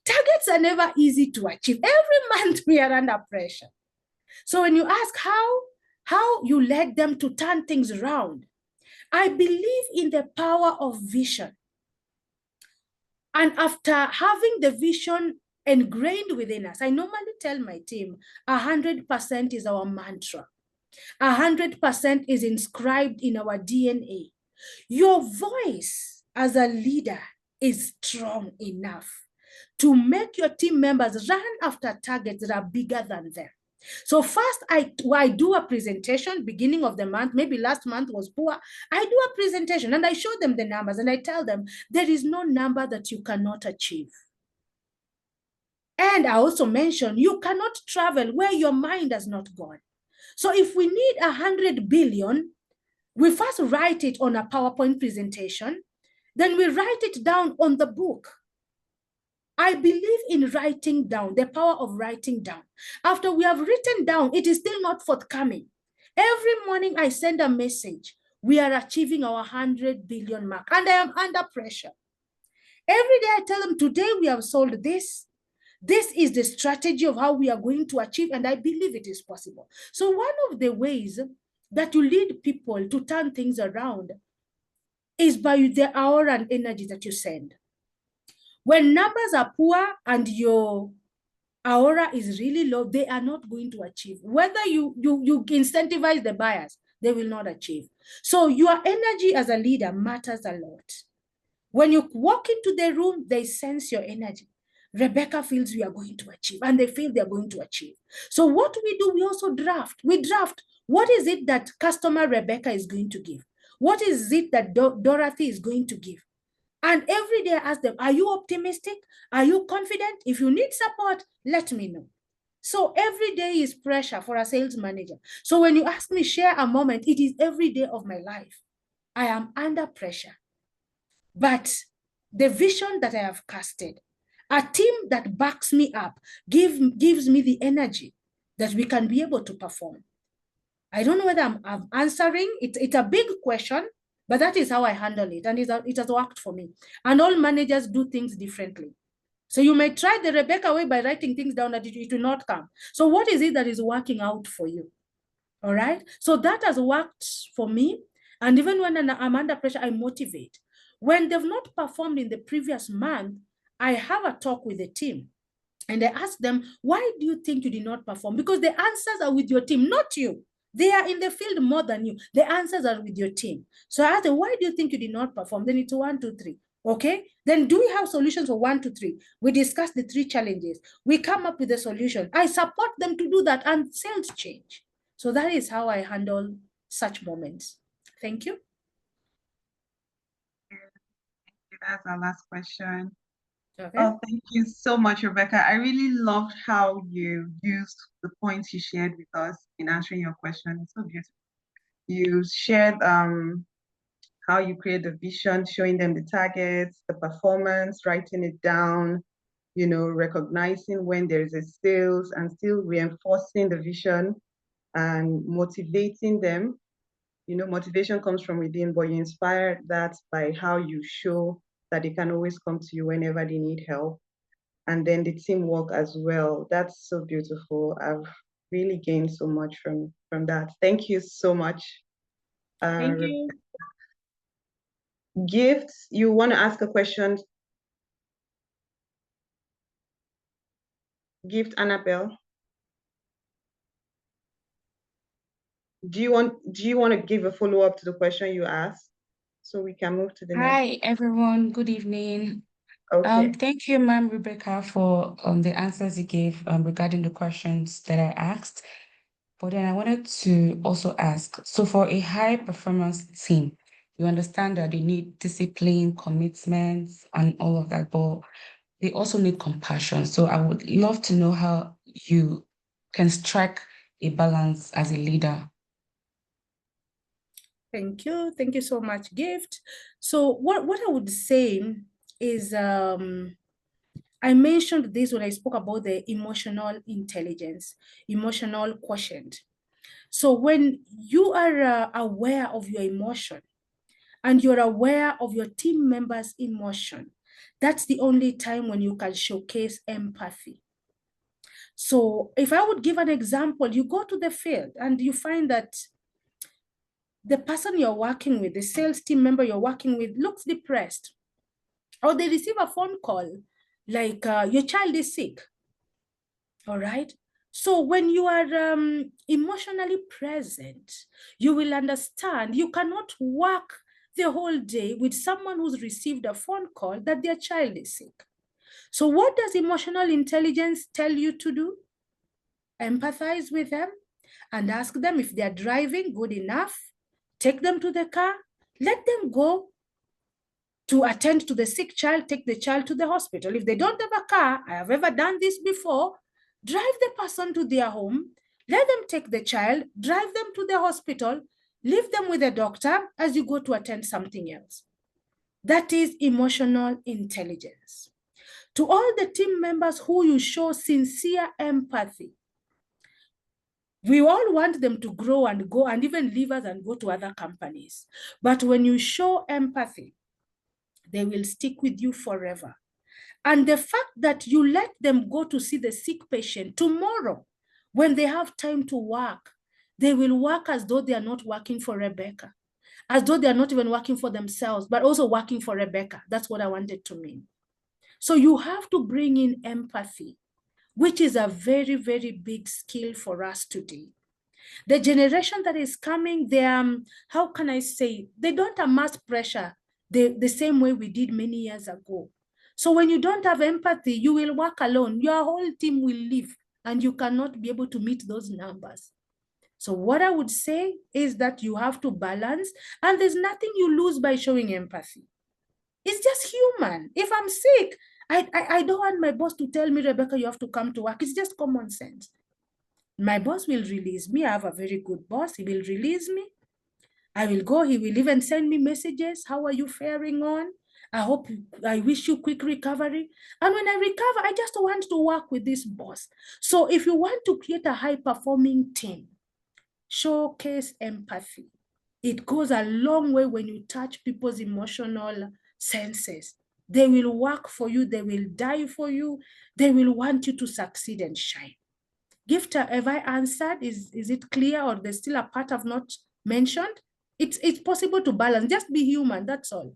Targets are never easy to achieve. Every month we are under pressure. So when you ask how you led them to turn things around, I believe in the power of vision. And after having the vision ingrained within us, I normally tell my team 100% is our mantra. 100% is inscribed in our DNA. Your voice as a leader is strong enough to make your team members run after targets that are bigger than them. So first, I do a presentation beginning of the month. Maybe last month was poor. I do a presentation and I show them the numbers and I tell them there is no number that you cannot achieve. And I also mention you cannot travel where your mind has not gone. So if we need 100 billion, we first write it on a PowerPoint presentation, then we write it down on the book. I believe in writing down, the power of writing down. After we have written down, it is still not forthcoming. Every morning I send a message. We are achieving our 100 billion mark and I am under pressure. Every day I tell them today we have sold this. This is the strategy of how we are going to achieve and I believe it is possible. So one of the ways that you lead people to turn things around is by the aura and energy that you send. When numbers are poor and your aura is really low, they are not going to achieve. Whether you incentivize the buyers, they will not achieve. So your energy as a leader matters a lot. When you walk into the room, they sense your energy. Rebecca feels we are going to achieve, and they feel they're going to achieve. So what we do, we also draft. We draft. What is it that customer Rebecca is going to give? What is it that Dorothy is going to give? And every day I ask them, are you optimistic? Are you confident? If you need support, let me know. So every day is pressure for a sales manager. So when you ask me, share a moment, it is every day of my life. I am under pressure. But the vision that I have casted, a team that backs me up, gives me the energy that we can be able to perform. I don't know whether I'm answering. It's a big question, but that is how I handle it. And it has worked for me. And all managers do things differently. So you may try the Rebecca way by writing things down that it will not come. So what is it that is working out for you? All right. So that has worked for me. And even when I'm under pressure, I motivate. When they've not performed in the previous month, I have a talk with the team. And I ask them, why do you think you did not perform? Because the answers are with your team, not you. They are in the field more than you. The answers are with your team. So I ask them, why do you think you did not perform? Then it's 1, 2, 3. Okay, then do we have solutions for 1 to 3? We discuss the 3 challenges. We come up with a solution. I support them to do that and sales change. So that is how I handle such moments. Thank you. That's our last question. Okay. Oh, thank you so much, Rebecca. I really loved how you used the points you shared with us in answering your question. It's so beautiful. You shared how you create the vision, showing them the targets, the performance, writing it down, you know, recognizing when there's a sales and still reinforcing the vision and motivating them. You know, motivation comes from within, but you inspire that by how you show that they can always come to you whenever they need help. And then the teamwork as well. That's so beautiful. I've really gained so much from that. Thank you so much. Thank you. Gifts, you want to ask a question? Gift Annabelle. Do you want to give a follow-up to the question you asked so we can move to the next? Hi, everyone. Good evening. Okay. Thank you, Ma'am Rebecca, for the answers you gave regarding the questions that I asked. But then I wanted to also ask, so for a high performance team, you understand that they need discipline, commitments, and all of that, but they also need compassion. So I would love to know how you can strike a balance as a leader. Thank you. Thank you so much, Gift. So what I would say is I mentioned this when I spoke about the emotional intelligence, emotional quotient. So when you are aware of your emotion and you're aware of your team members' emotion, that's the only time when you can showcase empathy. So if I would give an example, you go to the field and you find that the person you're working with, the sales team member you're working with, looks depressed, or they receive a phone call like your child is sick. All right. So when you are emotionally present, you will understand you cannot work the whole day with someone who's received a phone call that their child is sick. So what does emotional intelligence tell you to do? Empathize with them and ask them if they're driving good enough. Take them to the car. Let them go to attend to the sick child, take the child to the hospital. If they don't have a car, I have ever done this before, drive the person to their home, let them take the child, drive them to the hospital, leave them with a doctor as you go to attend something else. That is emotional intelligence. To all the team members who you show sincere empathy, we all want them to grow and go and even leave us and go to other companies. But when you show empathy, they will stick with you forever. And the fact that you let them go to see the sick patient tomorrow, when they have time to work, they will work as though they are not working for Rebecca, as though they are not even working for themselves, but also working for Rebecca. That's what I wanted to mean. So you have to bring in empathy, which is a very, very big skill for us today. The generation that is coming, they how can I say, they don't amass pressure the same way we did many years ago. So when you don't have empathy, you will work alone. Your whole team will leave and you cannot be able to meet those numbers. So what I would say is that you have to balance, and there's nothing you lose by showing empathy. It's just human. If I'm sick, I don't want my boss to tell me, Rebecca, you have to come to work. It's just common sense. My boss will release me. I have a very good boss. He will release me. I will go. He will even send me messages. How are you faring on? I wish you quick recovery. And when I recover, I just want to work with this boss. So if you want to create a high-performing team, showcase empathy. It goes a long way when you touch people's emotional senses. They will work for you. They will die for you. They will want you to succeed and shine. Gift, have I answered? Is it clear, or there's still a part I've not mentioned? It's possible to balance. Just be human, that's all.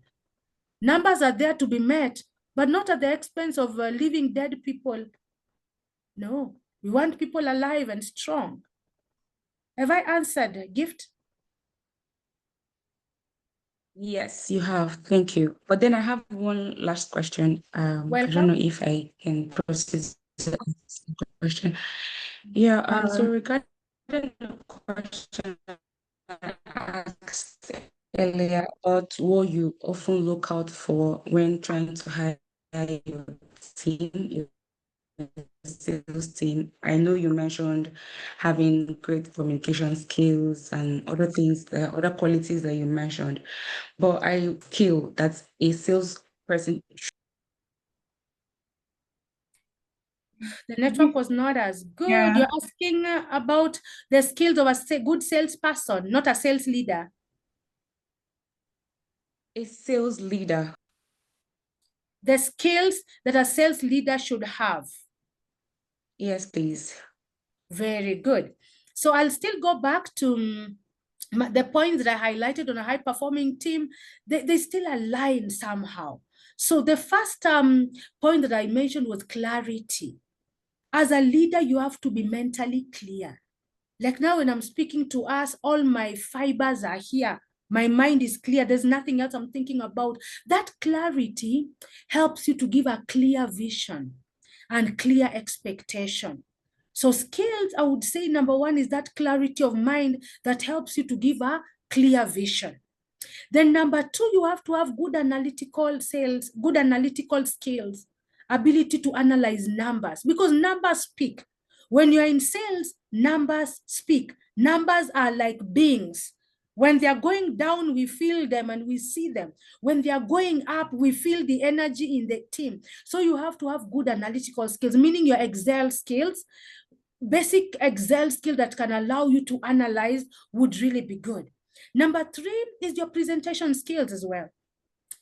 Numbers are there to be met, but not at the expense of leaving dead people. No, we want people alive and strong. Have I answered, Gift? Yes, you have. Thank you. But then I have one last question. I don't Welcome. know if I can proceed to ask the question. Yeah, so regarding the question I asked earlier about what you often look out for when trying to hire your team, sales team. I know you mentioned having great communication skills and other things, other qualities that you mentioned, but I feel that a salesperson. The network was not as good. Yeah. You're asking about the skills of a good salesperson, not a sales leader. A sales leader. The skills that a sales leader should have. Yes, please. Very good. So I'll still go back to the points that I highlighted on a high-performing team. They still align somehow. So the first point that I mentioned was clarity. As a leader, you have to be mentally clear. Like now when I'm speaking to us, all my fibers are here. My mind is clear. There's nothing else I'm thinking about. That clarity helps you to give a clear vision and clear expectation. So skills, I would say number one is that clarity of mind that helps you to give a clear vision. Then number two, you have to have good analytical skills, ability to analyze numbers, because numbers speak. When you're in sales, numbers speak. Numbers are like beings. When they are going down, we feel them and we see them. When they are going up, we feel the energy in the team. So you have to have good analytical skills, meaning your Excel skills, basic Excel skill that can allow you to analyze would really be good. Number three is your presentation skills as well.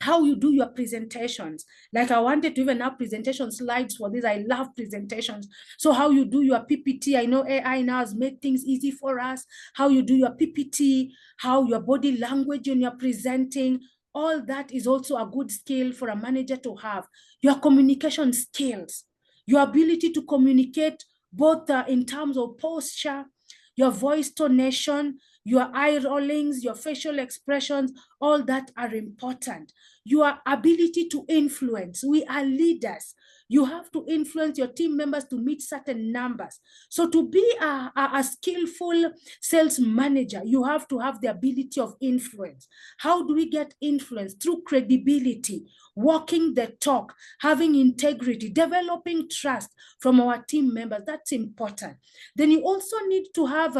How you do your presentations. Like I wanted to even have presentation slides for this. I love presentations. So how you do your PPT, I know AI now has made things easy for us. How you do your PPT, how your body language when you're presenting, all that is also a good skill for a manager to have. Your communication skills, your ability to communicate both in terms of posture, your voice tonation, your eye rollings, your facial expressions, all that are important. Your ability to influence. We are leaders. You have to influence your team members to meet certain numbers. So to be a skillful sales manager, you have to have the ability of influence. How do we get influence? Through credibility, walking the talk, having integrity, developing trust from our team members. That's important. Then you also need to have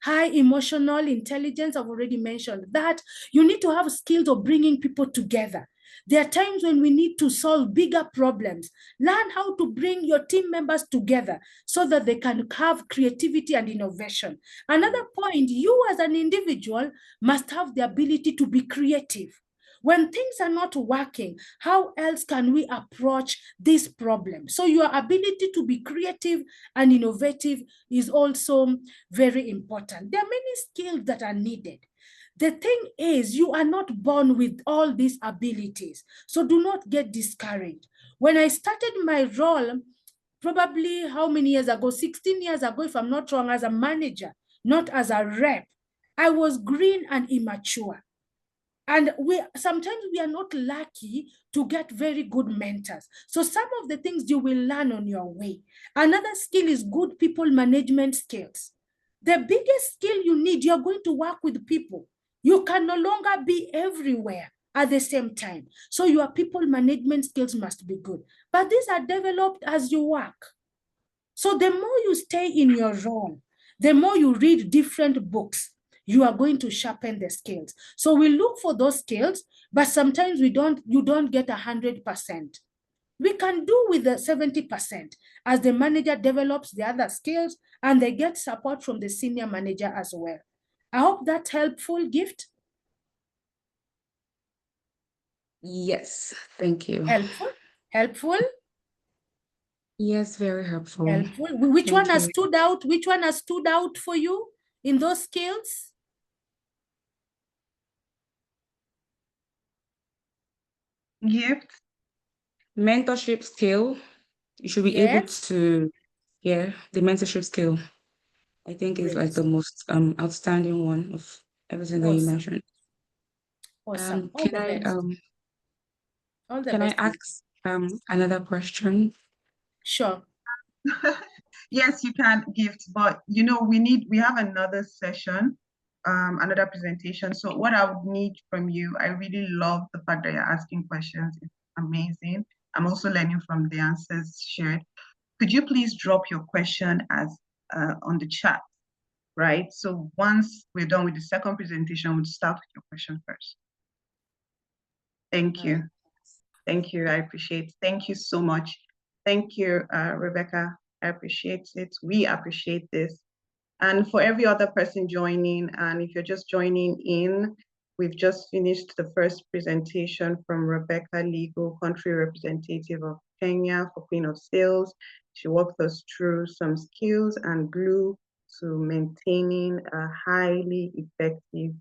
high emotional intelligence. I've already mentioned that. You need to have skills of bringing people together. There are times when we need to solve bigger problems. Learn how to bring your team members together so that they can have creativity and innovation. Another point, you as an individual must have the ability to be creative. When things are not working, how else can we approach this problem? So your ability to be creative and innovative is also very important. There are many skills that are needed. The thing is, you are not born with all these abilities. So do not get discouraged. When I started my role, probably how many years ago, 16 years ago, if I'm not wrong, as a manager, not as a rep, I was green and immature. And sometimes we are not lucky to get very good mentors. So some of the things you will learn on your way. Another skill is good people management skills. The biggest skill you need, you're going to work with people. You can no longer be everywhere at the same time. So your people management skills must be good. But these are developed as you work. So the more you stay in your role, the more you read different books, you are going to sharpen the skills. So we look for those skills, but sometimes you don't get 100%. We can do with the 70% as the manager develops the other skills and they get support from the senior manager as well. I hope that's helpful, Gift. Yes, thank you. Helpful? Helpful? Yes, very helpful. Helpful. Which one Thank has you. stood out? Which one has stood out for you in those skills? Gift. Mentorship skill. You should be able Yes. to, yeah, the mentorship skill. I think is like Great. the most outstanding one of everything that you Awesome. mentioned. Awesome. All Can the I best. All the can I best. ask another question? Sure. Yes, you can gift, but you know, we have another session, another presentation. So what I would need from you, I really love the fact that you're asking questions. It's amazing. I'm also learning from the answers shared. Could you please drop your question as on the chat, right? So once we're done with the second presentation, we'll start with your question first. Thank you. Thank you. I appreciate it. Thank you so much. Thank you, Rebecca. I appreciate it. We appreciate this. And for every other person joining, and if you're just joining in, we've just finished the first presentation from Rebecca Ligoo, country representative of Kenya for Queen of Sales. She walked us through some skills and glue to maintaining a highly effective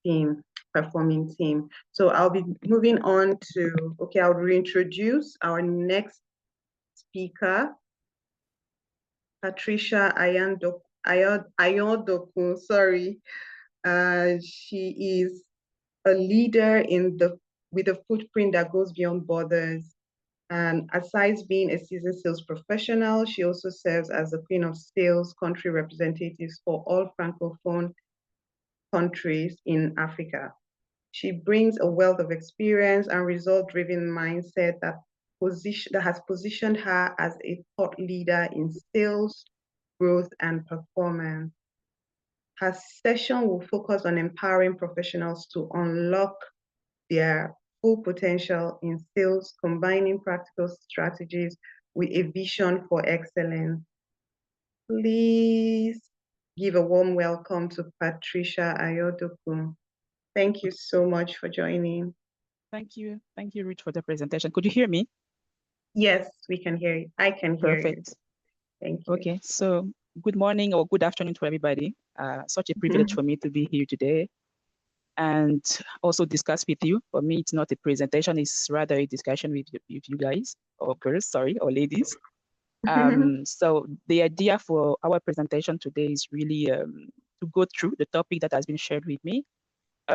team, performing team. So I'll be moving on to, okay, I'll reintroduce our next speaker, Patricia Ayandokun, sorry. She is a leader with a footprint that goes beyond borders. And aside being a seasoned sales professional, she also serves as the Queen of Sales country representatives for all Francophone countries in Africa. She brings a wealth of experience and result-driven mindset that has positioned her as a thought leader in sales, growth, and performance. Her session will focus on empowering professionals to unlock their full potential in sales, combining practical strategies with a vision for excellence. Please give a warm welcome to Patricia Ayandokun. Thank you so much for joining. Thank you, Ruth, for the presentation. Could you hear me? Yes, we can hear you. I can hear Perfect. you. Thank you. Okay, so good morning or good afternoon to everybody. Such a privilege for me to be here today and also discuss with you. For me, it's not a presentation, it's rather a discussion with you guys, or girls, sorry, or ladies. So the idea for our presentation today is really to go through the topic that has been shared with me.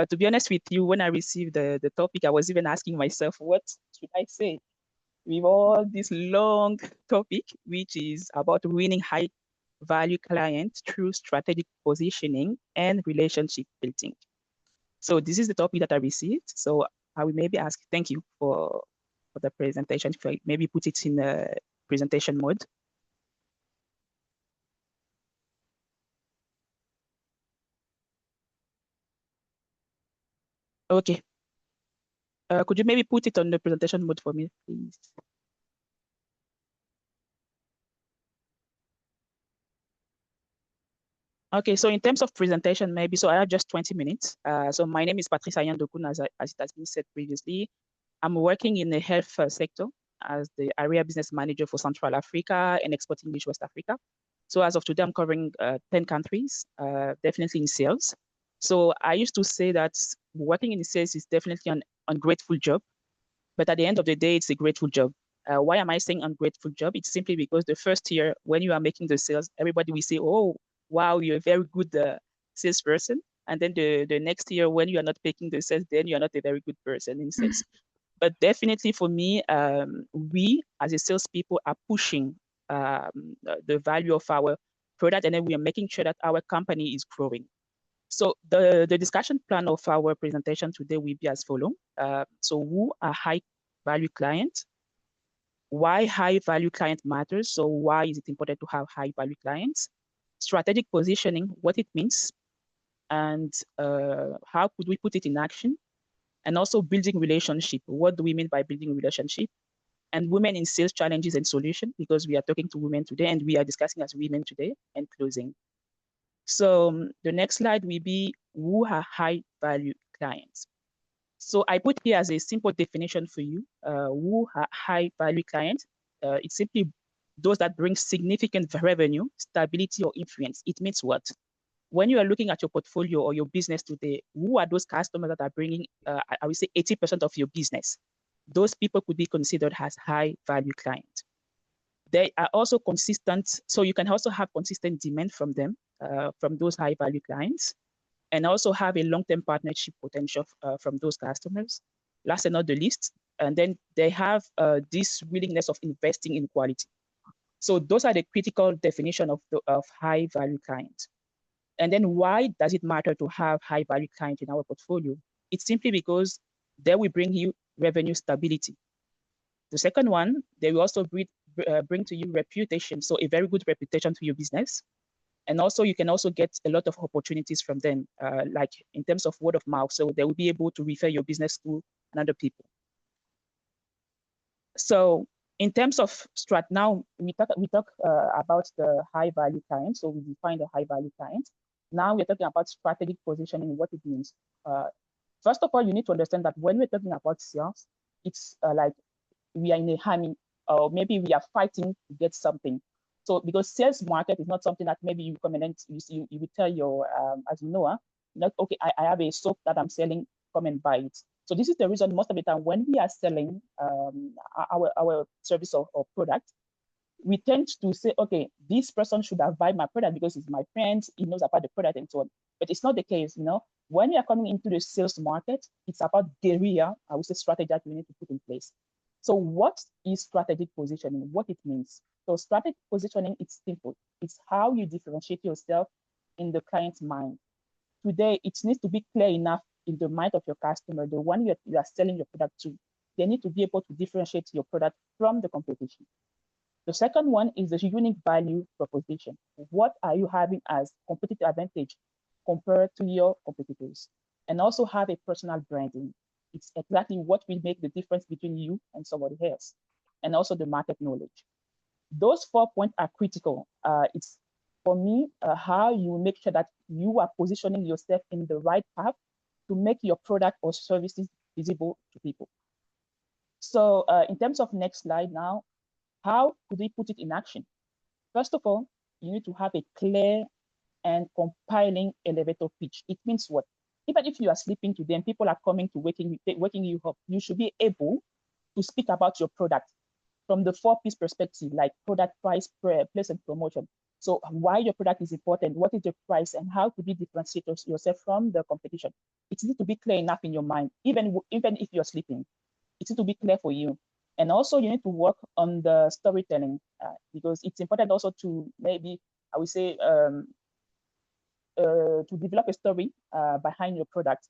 To be honest with you, when I received the topic, I was even asking myself, what should I say? With all this long topic, which is about winning high value clients through strategic positioning and relationship building. So this is the topic that I received. So I will maybe ask, thank you for the presentation, if I maybe put it in a presentation mode. Okay. Could you maybe put it on the presentation mode for me, please? Okay, so in terms of presentation, maybe, so I have just 20 minutes. So my name is Patricia Ayandokun, as it has been said previously. I'm working in the health sector as the area business manager for Central Africa and Export English West Africa. So as of today, I'm covering 10 countries, definitely in sales. So I used to say that working in sales is definitely an ungrateful job, but at the end of the day, it's a grateful job. Why am I saying ungrateful job? It's simply because the first year, when you are making the sales, everybody will say, oh, wow, you're a very good salesperson. And then the next year, when you are not making the sales, then you're not a very good person in sales. But definitely for me, we as a salespeople are pushing the value of our product, and then we are making sure that our company is growing. So the discussion plan of our presentation today will be as follows. So who are high value clients? Why high value client matters? So why is it important to have high value clients? Strategic positioning, what it means, and how could we put it in action? And also building relationship. What do we mean by building relationship? And women in sales challenges and solution, because we are talking to women today and we are discussing as women today, and closing. So the next slide will be who are high value clients. So I put here as a simple definition for you, who are high value clients. It's simply those that bring significant revenue, stability, or influence. It means what? When you are looking at your portfolio or your business today, who are those customers that are bringing, I would say 80% of your business? Those people could be considered as high value clients. They are also consistent. So you can also have consistent demand from them, from those high value clients. and also have a long-term partnership potential from those customers. Last and not the least, and then they have this willingness of investing in quality. So those are the critical definition of high value clients. And then why does it matter to have high value clients in our portfolio? It's simply because they will bring you revenue stability. The second one, they will also bring to you reputation, so a very good reputation to your business. And also you can also get a lot of opportunities from them, like in terms of word of mouth. So they will be able to refer your business to other people. So in terms of strat, now we talk about the high value client. So we define the high value client. Now we're talking about strategic positioning, what it means. First of all, you need to understand that when we're talking about sales, it's like we are in a hammy, or maybe we are fighting to get something. So because sales market is not something that maybe you come in and you will tell your, as you know, not, okay, I have a soap that I'm selling, come and buy it. So this is the reason most of the time when we are selling our service or product, we tend to say, okay, this person should have bought my product because he's my friend, he knows about the product and so on. But it's not the case, you know. When you are coming into the sales market, it's about guerrilla, I would say, strategy that we need to put in place. So what is strategic positioning? What it means? So strategic positioning, it's simple. It's how you differentiate yourself in the client's mind. Today, it needs to be clear enough in the mind of your customer, the one you are selling your product to. They need to be able to differentiate your product from the competition. The second one is the unique value proposition. What are you having as competitive advantage compared to your competitors? And also have a personal branding. It's exactly what will make the difference between you and somebody else. And also the market knowledge. Those 4 points are critical. It's, for me, how you make sure that you are positioning yourself in the right path to make your product or services visible to people. So in terms of next slide now, how could we put it in action? First of all, you need to have a clear and compiling elevator pitch. It means what? Even if you are sleeping today and people are coming to waking you up, you should be able to speak about your product from the 4P's perspective, like product, price, place, and promotion. So why your product is important, what is the price, and how to be differentiate yourself from the competition. It needs to be clear enough in your mind, even if you're sleeping. It needs to be clear for you. And also you need to work on the storytelling because it's important also to maybe, I would say, to develop a story behind your product,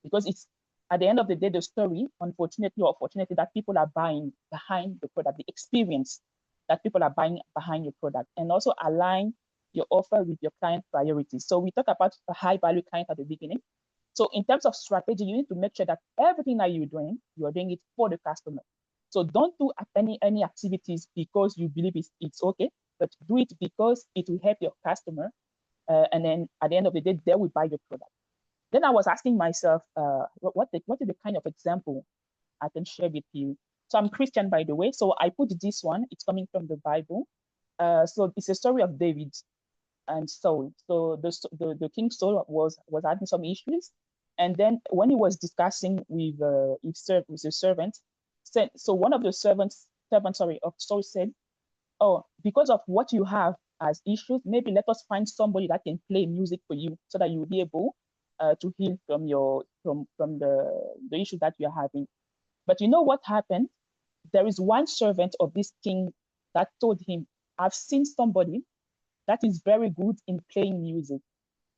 because it's at the end of the day, the story, unfortunately or fortunately, that people are buying behind the product, the experience that people are buying behind your product, and also align your offer with your client priorities. So we talk about a high value client at the beginning. So in terms of strategy, you need to make sure that everything that you're doing it for the customer. So don't do any activities because you believe it's okay, but do it because it will help your customer. And then at the end of the day, they will buy your product. Then I was asking myself, what is the kind of example I can share with you? So I'm Christian, by the way. So I put this one, it's coming from the Bible. So it's a story of David and Saul. So the King Saul was having some issues. And then when he was discussing with his servant, so one of the servants of Saul said, oh, because of what you have as issues, maybe let us find somebody that can play music for you so that you'll be able to heal from the issue that you're having. But you know what happened? There is one servant of this king that told him, I've seen somebody that is very good in playing music.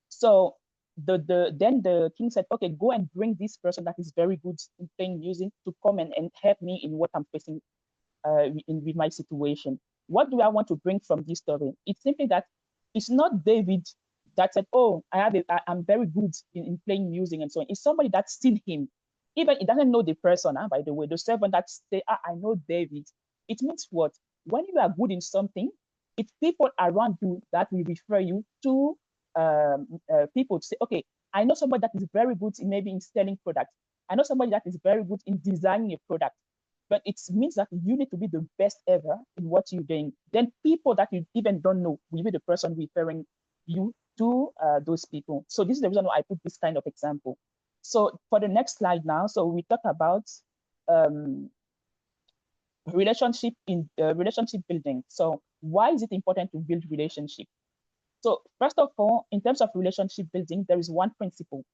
So then the king said, okay, go and bring this person that is very good in playing music to come and help me in what I'm facing with my situation. What do I want to bring from this story? It's simply that it's not David that said, oh, I'm very good in playing music and so on. It's somebody that's seen him. Even he doesn't know the person, by the way, the servant that say, I know David. It means what? When you are good in something, it's people around you that will refer you to people to say, okay, I know somebody that is very good in maybe in selling products. I know somebody that is very good in designing a product. But it means that you need to be the best ever in what you're doing. Then people that you even don't know will be the person referring you to those people. So this is the reason why I put this kind of example. So for the next slide now, so we talk about relationship building. So why is it important to build relationship? So first of all, in terms of relationship building, there is one principle.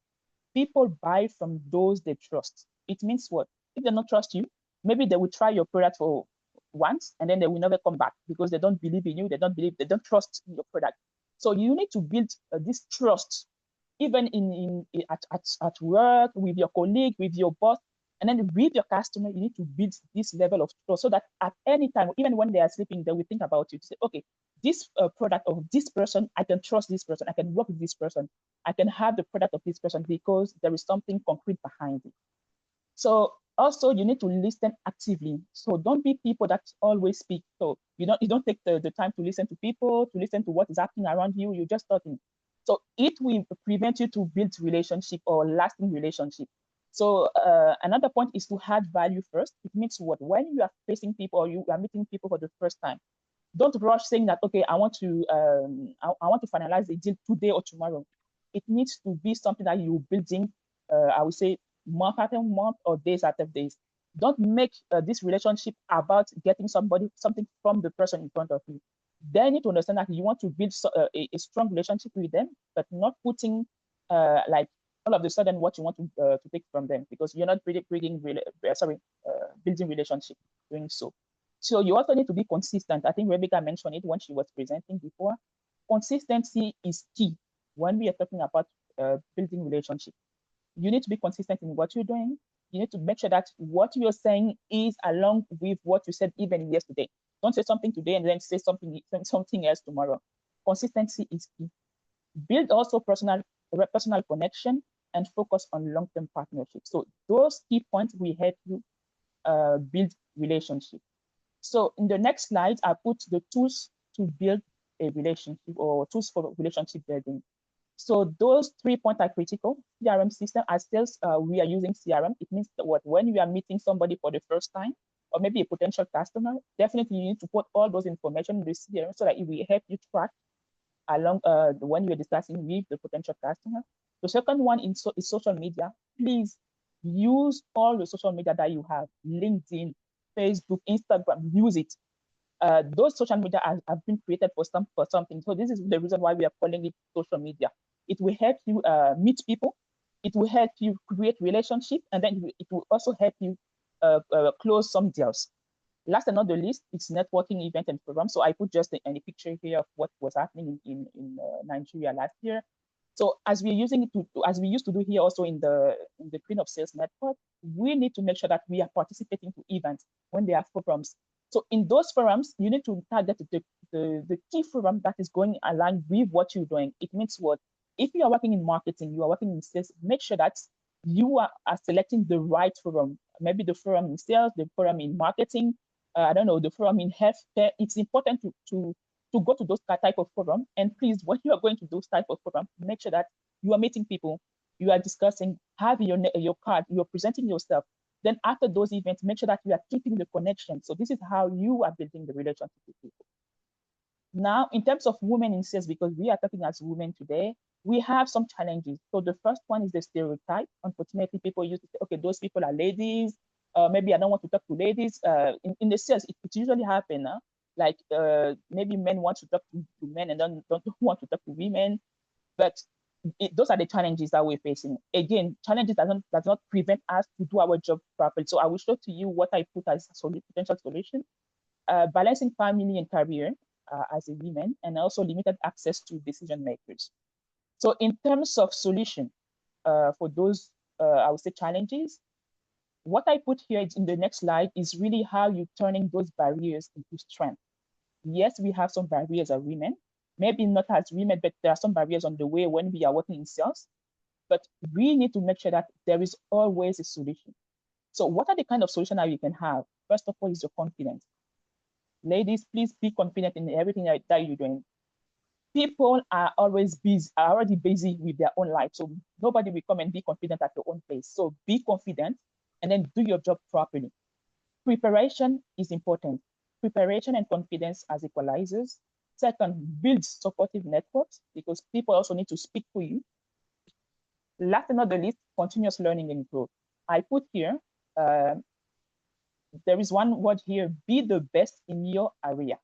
People buy from those they trust. It means what? If they don't trust you, maybe they will try your product for once and then they will never come back because they don't believe in you. They don't trust your product. So you need to build this trust, even at work, with your colleague, with your boss, and then with your customer. You need to build this level of trust so that at any time, even when they are sleeping, they will think about you to say, okay, this product of this person, I can trust this person, I can work with this person, I can have the product of this person because there is something concrete behind it. So also you need to listen actively. So don't be people that always speak. So you don't take the time to listen to people, to listen to what is happening around you. You're just talking. So it will prevent you to build relationship or lasting relationship. So another point is to add value first. It means what? When you are facing people or you are meeting people for the first time, don't rush saying that, okay, I want to finalize the deal today or tomorrow. It needs to be something that you're building, I would say, month after month or days after days. Don't make this relationship about getting something from the person in front of you. They need to understand that you want to build a strong relationship with them, but not putting like all of a sudden what you want to take from them, because you're not building relationship doing so. So you also need to be consistent. I think Rebecca mentioned it when she was presenting before. Consistency is key when we are talking about building relationship. You need to be consistent in what you're doing. You need to make sure that what you're saying is along with what you said even yesterday. Don't say something today and then say something else tomorrow. Consistency is key. Build also personal connection and focus on long-term partnership. So those key points will help you build relationship. So in the next slide, I put the tools to build a relationship or tools for relationship building. So those 3 points are critical. CRM system, as sales, we are using CRM. It means that when you are meeting somebody for the first time, or maybe a potential customer, definitely you need to put all those information in the CRM so that it will help you track along when you're discussing with the potential customer. The second one is social media. Please use all the social media that you have, LinkedIn, Facebook, Instagram, use it. Those social media have been created for something. So this is the reason why we are calling it social media. It will help you meet people. It will help you create relationship, and then it will also help you close some deals. Last and not the least, it's networking event and program. So I put just a picture here of what was happening in Nigeria last year. So as we're using it as we used to do here also in the Queen of Sales Network, we need to make sure that we are participating to events when there are forums. So in those forums, you need to target the key forum that is going aligned with what you're doing. It means what? If you are working in marketing, you are working in sales, make sure that you are selecting the right forum. Maybe the forum in sales, the forum in marketing, I don't know, the forum in healthcare. It's important to go to those type of forum. And please, when you are going to those type of forum, make sure that you are meeting people, you are discussing, have your card, you're presenting yourself. Then after those events, make sure that you are keeping the connection. So this is how you are building the relationship with people. Now, in terms of women in sales, because we are talking as women today, we have some challenges. So the first one is the stereotype. Unfortunately, people used to say, okay, those people are ladies. Maybe I don't want to talk to ladies. In the sales, it usually happens. Like maybe men want to talk to men and don't want to talk to women. But those are the challenges that we're facing. Again, challenges does not prevent us to do our job properly. So I will show to you what I put as a potential solution. Balancing family and career as a woman, and also limited access to decision makers. So in terms of solution for those, I would say, challenges, what I put here in the next slide is really how you're turning those barriers into strength. Yes, we have some barriers as women, maybe not as women, but there are some barriers on the way when we are working in sales. But we need to make sure that there is always a solution. So what are the kind of solutions that you can have? First of all is your confidence. Ladies, please be confident in everything that you're doing. People are already busy with their own life. So nobody will come and be confident at your own place. So be confident and then do your job properly. Preparation is important. Preparation and confidence as equalizers. Second, build supportive networks because people also need to speak for you. Last but not the least, continuous learning and growth. I put here, there is one word here, be the best in your area.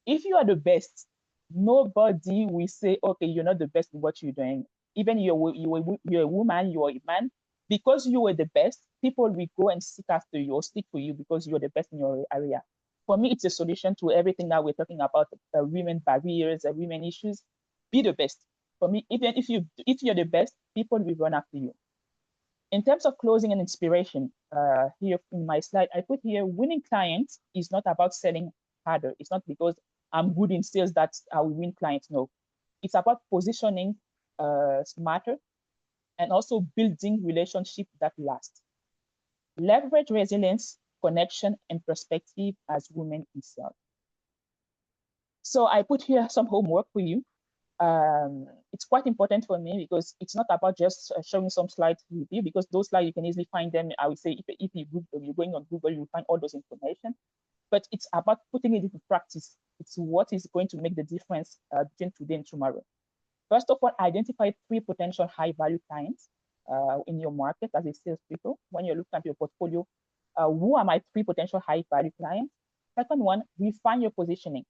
If you are the best, nobody will say, okay, you're not the best in what you're doing. Even you're a woman, you're a man. Because you were the best, people will go and seek after you or stick for you because you're the best in your area. For me, it's a solution to everything that we're talking about, women barriers, women issues. Be the best. For me, even if you're the best, people will run after you. In terms of closing and inspiration, here in my slide, I put here, winning clients is not about selling harder. It's not because I'm good in sales that I will win clients. No, it's about positioning smarter and also building relationships that last. Leverage resilience, connection, and perspective as women in sales. So I put here some homework for you. It's quite important for me because it's not about just showing some slides with you, because those slides, you can easily find them. I would say if you're going on Google, you'll find all those information. But it's about putting it into practice. It's what is going to make the difference between today and tomorrow. First of all, identify 3 potential high-value clients in your market as a salespeople. When you're looking at your portfolio, who are my 3 potential high-value clients? Second one, refine your positioning.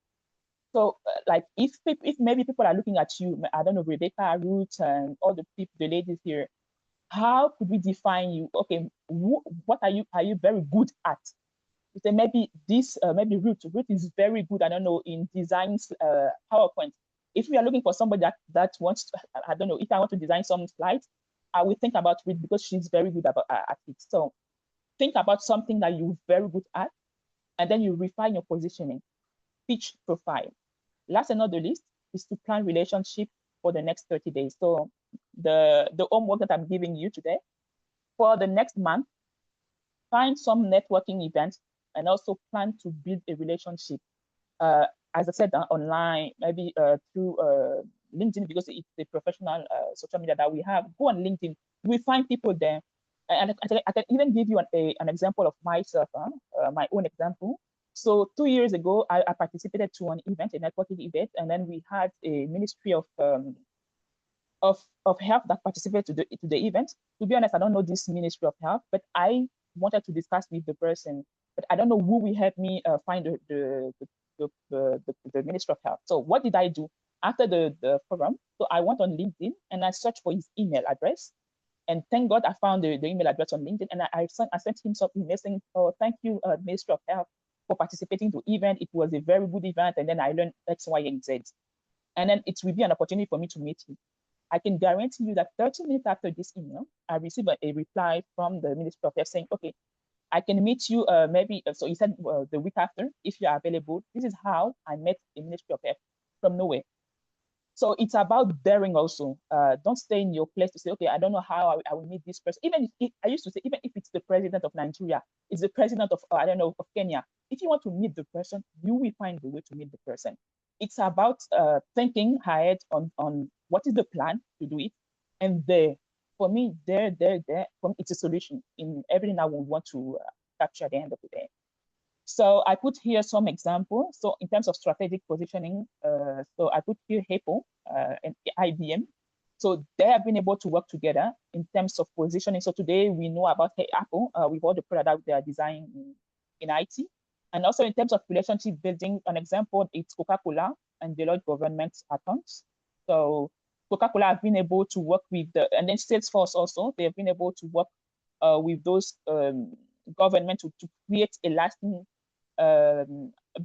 So, like, if maybe people are looking at you, I don't know, Rebecca, Ruth, and all the people, the ladies here, how could we define you? Okay, what are you very good at? You say maybe this, maybe Ruth is very good, I don't know, in designs, PowerPoint. If we are looking for somebody that wants to, I don't know, if I want to design some slides, I will think about Ruth because she's very good at it. So think about something that you're very good at, and then you refine your positioning, pitch profile. Last and not the least is to plan relationship for the next 30 days. So the homework that I'm giving you today, for the next month, find some networking events and also plan to build a relationship. As I said, online, maybe through LinkedIn, because it's the professional social media that we have. Go on LinkedIn. We find people there. And I can even give you an example of myself, my own example. So 2 years ago, I participated to an event, a networking event, and then we had a Ministry of Health that participated to the event. To be honest, I don't know this Ministry of Health, but I wanted to discuss with the person, but I don't know who will help me find the Ministry of Health. So what did I do after the program? So I went on LinkedIn and I searched for his email address. And thank God I found the email address on LinkedIn, and I sent him some email saying, oh, thank you, Ministry of Health, for participating to the event. It was a very good event, and then I learned X, Y, and Z. And then it will be an opportunity for me to meet him. I can guarantee you that 30 minutes after this email, I received a reply from the Ministry of Health saying, okay, I can meet you maybe, so he said the week after, if you are available. This is how I met the Ministry of Health from nowhere. So it's about daring also. Don't stay in your place to say, okay, I don't know how I will meet this person. Even if I used to say, even if it's the president of Nigeria, it's the president of, I don't know, of Kenya. If you want to meet the person, you will find the way to meet the person. It's about thinking ahead on what is the plan to do it. And for me, for me, it's a solution in everything I would want to capture at the end of the day. So I put here some examples. So in terms of strategic positioning, so I put here Apple and IBM. So they have been able to work together in terms of positioning. So today we know about Apple with all the products they are designing in IT. And also in terms of relationship building, an example, it's Coca-Cola and Deloitte government accounts. So Coca-Cola have been able to work with and then Salesforce also, they have been able to work with those government to create a lasting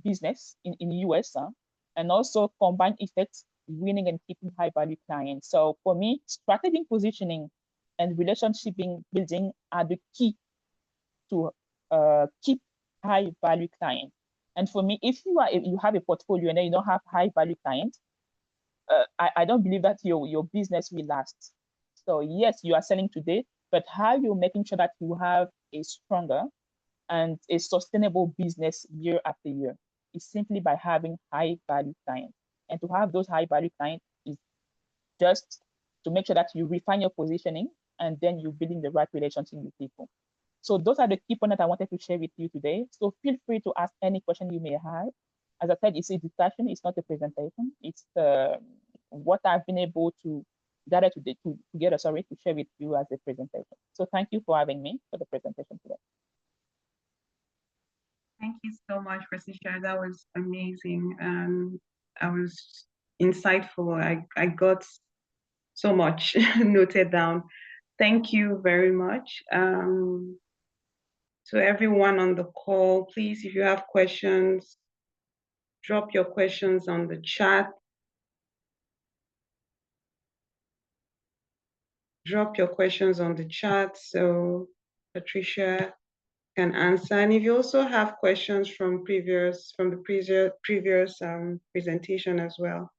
business in the US, and also combine effects, winning and keeping high value clients. So for me, strategic positioning and relationship building are the key to keep high value clients. And for me, if you have a portfolio and then you don't have high value clients, I don't believe that your business will last. So yes, you are selling today, but how you're making sure that you have a stronger and a sustainable business year after year is simply by having high value clients. And to have those high value clients is just to make sure that you refine your positioning and then you're building the right relationship with people. So those are the key points that I wanted to share with you today. So feel free to ask any question you may have. As I said, it's a discussion, it's not a presentation. It's what I've been able to gather together, to share with you as a presentation. So thank you for having me for the presentation today. Thank you so much, Patricia. That was amazing. I was insightful. I got so much noted down. Thank you very much. To everyone on the call, please, if you have questions, drop your questions on the chat. Drop your questions on the chat so Patricia can answer. And if you also have questions from the previous presentation as well,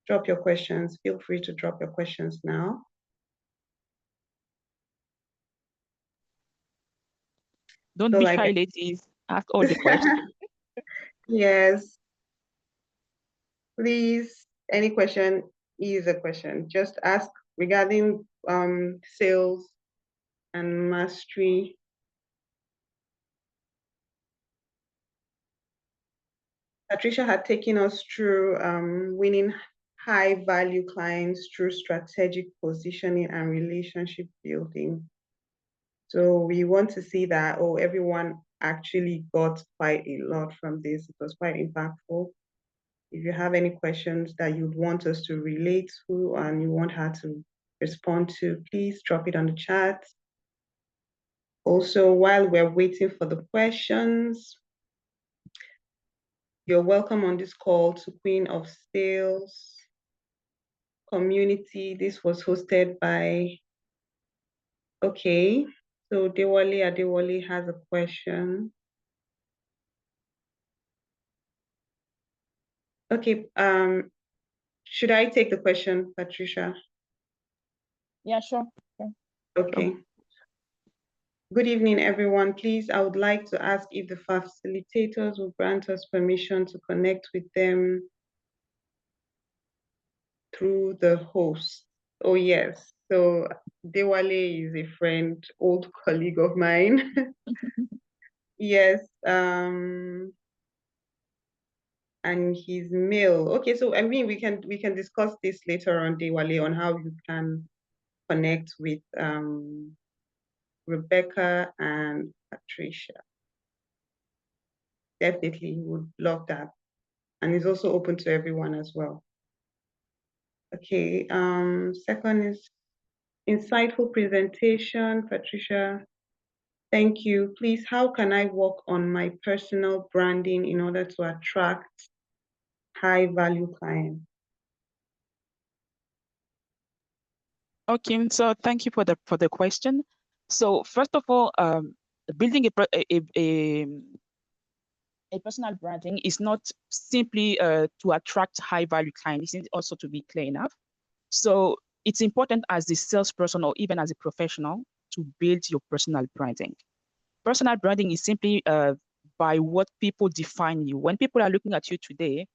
drop your questions. Feel free to drop your questions now. Don't be shy, ladies. Ask all the questions. Yes. Please, any question is a question. Just ask regarding sales and mastery. Patricia had taken us through winning high value clients through strategic positioning and relationship building. So we want to see that, oh, everyone actually got quite a lot from this. It was quite impactful. If you have any questions that you'd want us to relate to and you want her to respond to, please drop it on the chat. Also, while we're waiting for the questions, you're welcome on this call to Queen of Sales Community. This was hosted by, okay, so Adewale has a question. Okay, should I take the question, Patricia? Yeah, sure. Okay. Good evening, everyone. Please, I would like to ask if the facilitators will grant us permission to connect with them through the host. Oh, yes. So Dewale is a friend, old colleague of mine. Yes. And he's male. Okay, so I mean, we can discuss this later on, Dewale, on how you can connect with Rebecca and Patricia. Definitely would love that. And it's also open to everyone as well. Okay, second is insightful presentation, Patricia. Thank you. Please, how can I work on my personal branding in order to attract high value clients? Okay, so thank you for the question. So first of all, building a personal branding is not simply to attract high value clients. It needs also to be clear enough. So it's important as a salesperson or even as a professional to build your personal branding. Personal branding is simply by what people define you. When people are looking at you today,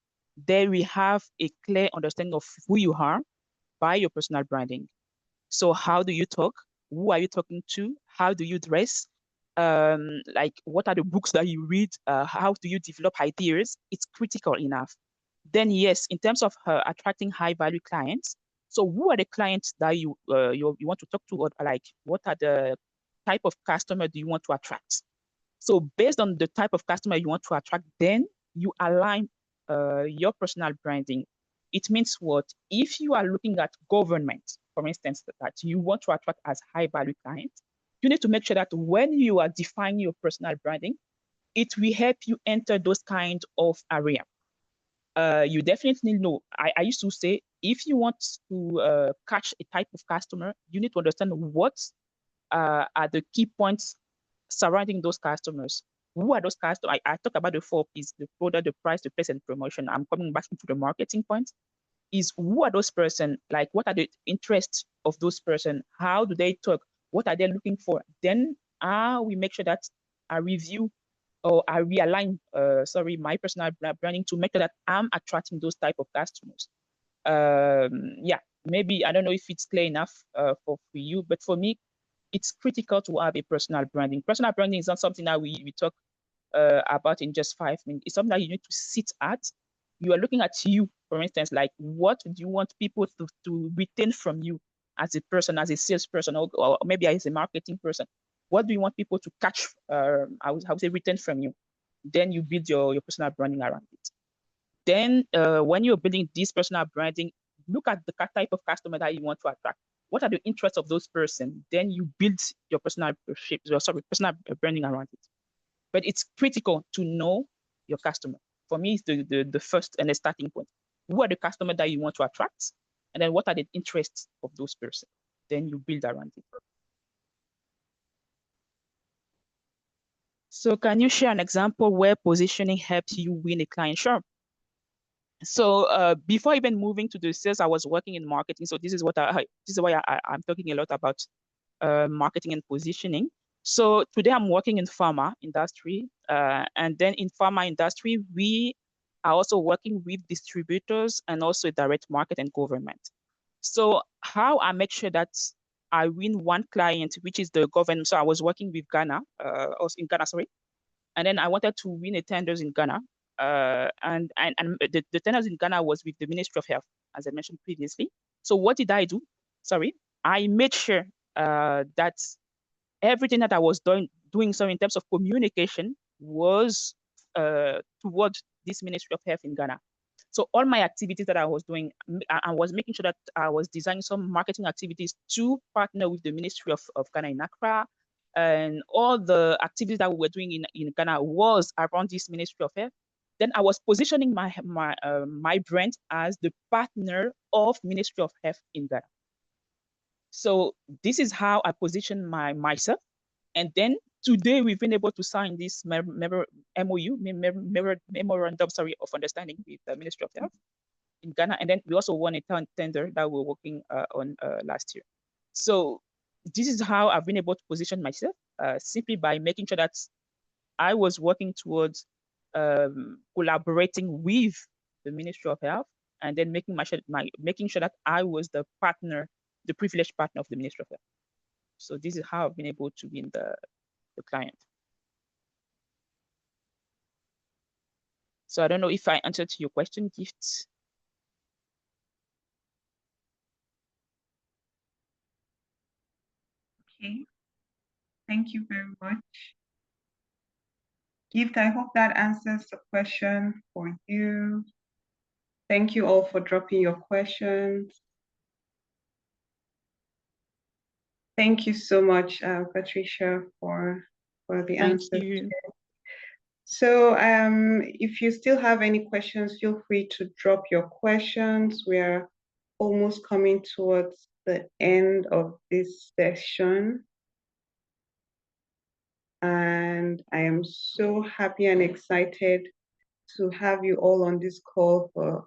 they will have a clear understanding of who you are by your personal branding. So how do you talk? Who are you talking to? How do you dress? Like what are the books that you read? How do you develop ideas? It's critical enough. Then yes, in terms of attracting high value clients, so who are the clients that you want to talk to, or like what are the type of customer do you want to attract? So based on the type of customer you want to attract, then you align your personal branding. It means what? If you are looking at government, for instance, that you want to attract as high value clients, you need to make sure that when you are defining your personal branding, it will help you enter those kinds of area. You definitely know, I used to say, if you want to catch a type of customer, you need to understand what are the key points surrounding those customers. Who are those customers? I talk about the 4 P's: the product, the price, the place, and promotion. I'm coming back into the marketing points. Is who are those person? Like, what are the interests of those person? How do they talk? What are they looking for? Then we make sure that I review or I realign, my personal branding to make sure that I'm attracting those type of customers. Yeah, maybe, I don't know if it's clear enough for you, but for me, it's critical to have a personal branding. Personal branding is not something that we talk about in just 5 minutes. It's something that you need to sit at. You are looking at you, for instance, like what do you want people to retain from you as a person, as a salesperson, or maybe as a marketing person? What do you want people to catch, I would say, retain from you? Then you build your personal branding around it. Then when you're building this personal branding, look at the type of customer that you want to attract. What are the interests of those persons? Then you build your personal branding around it. But it's critical to know your customer. For me, it's the first and the starting point. Who are the customers that you want to attract? And then what are the interests of those persons? Then you build around it. So can you share an example where positioning helps you win a client? Sure. So before even moving to the sales, I was working in marketing. So this is why I'm talking a lot about marketing and positioning. So today I'm working in pharma industry, and then in pharma industry, we are also working with distributors and also direct market and government. So how I make sure that I win one client, which is the government. So I was working with Ghana, also in Ghana, sorry. And then I wanted to win a tenders in Ghana. And the tenders in Ghana was with the Ministry of Health, as I mentioned previously. So what did I do? Sorry, I made sure that everything that I was doing so in terms of communication was towards this Ministry of Health in Ghana. So all my activities that I was doing, I was making sure that I was designing some marketing activities to partner with the Ministry of Ghana in Accra. And all the activities that we were doing in Ghana was around this Ministry of Health. Then I was positioning my brand as the partner of Ministry of Health in Ghana. So this is how I position myself. And then today we've been able to sign this memorandum of understanding with the Ministry of Health in Ghana. And then we also won a tender that we're working on last year. So this is how I've been able to position myself, simply by making sure that I was working towards collaborating with the Ministry of Health, and then making sure that I was the partner, the privileged partner of the Ministry of Health. So this is how I've been able to win the client. So I don't know if I answered your question, Gifts. Okay, thank you very much. Gift, I hope that answers the question for you. Thank you all for dropping your questions. Thank you so much, Patricia, for the answers. Thank you. So if you still have any questions, feel free to drop your questions. We are almost coming towards the end of this session. And I am so happy and excited to have you all on this call for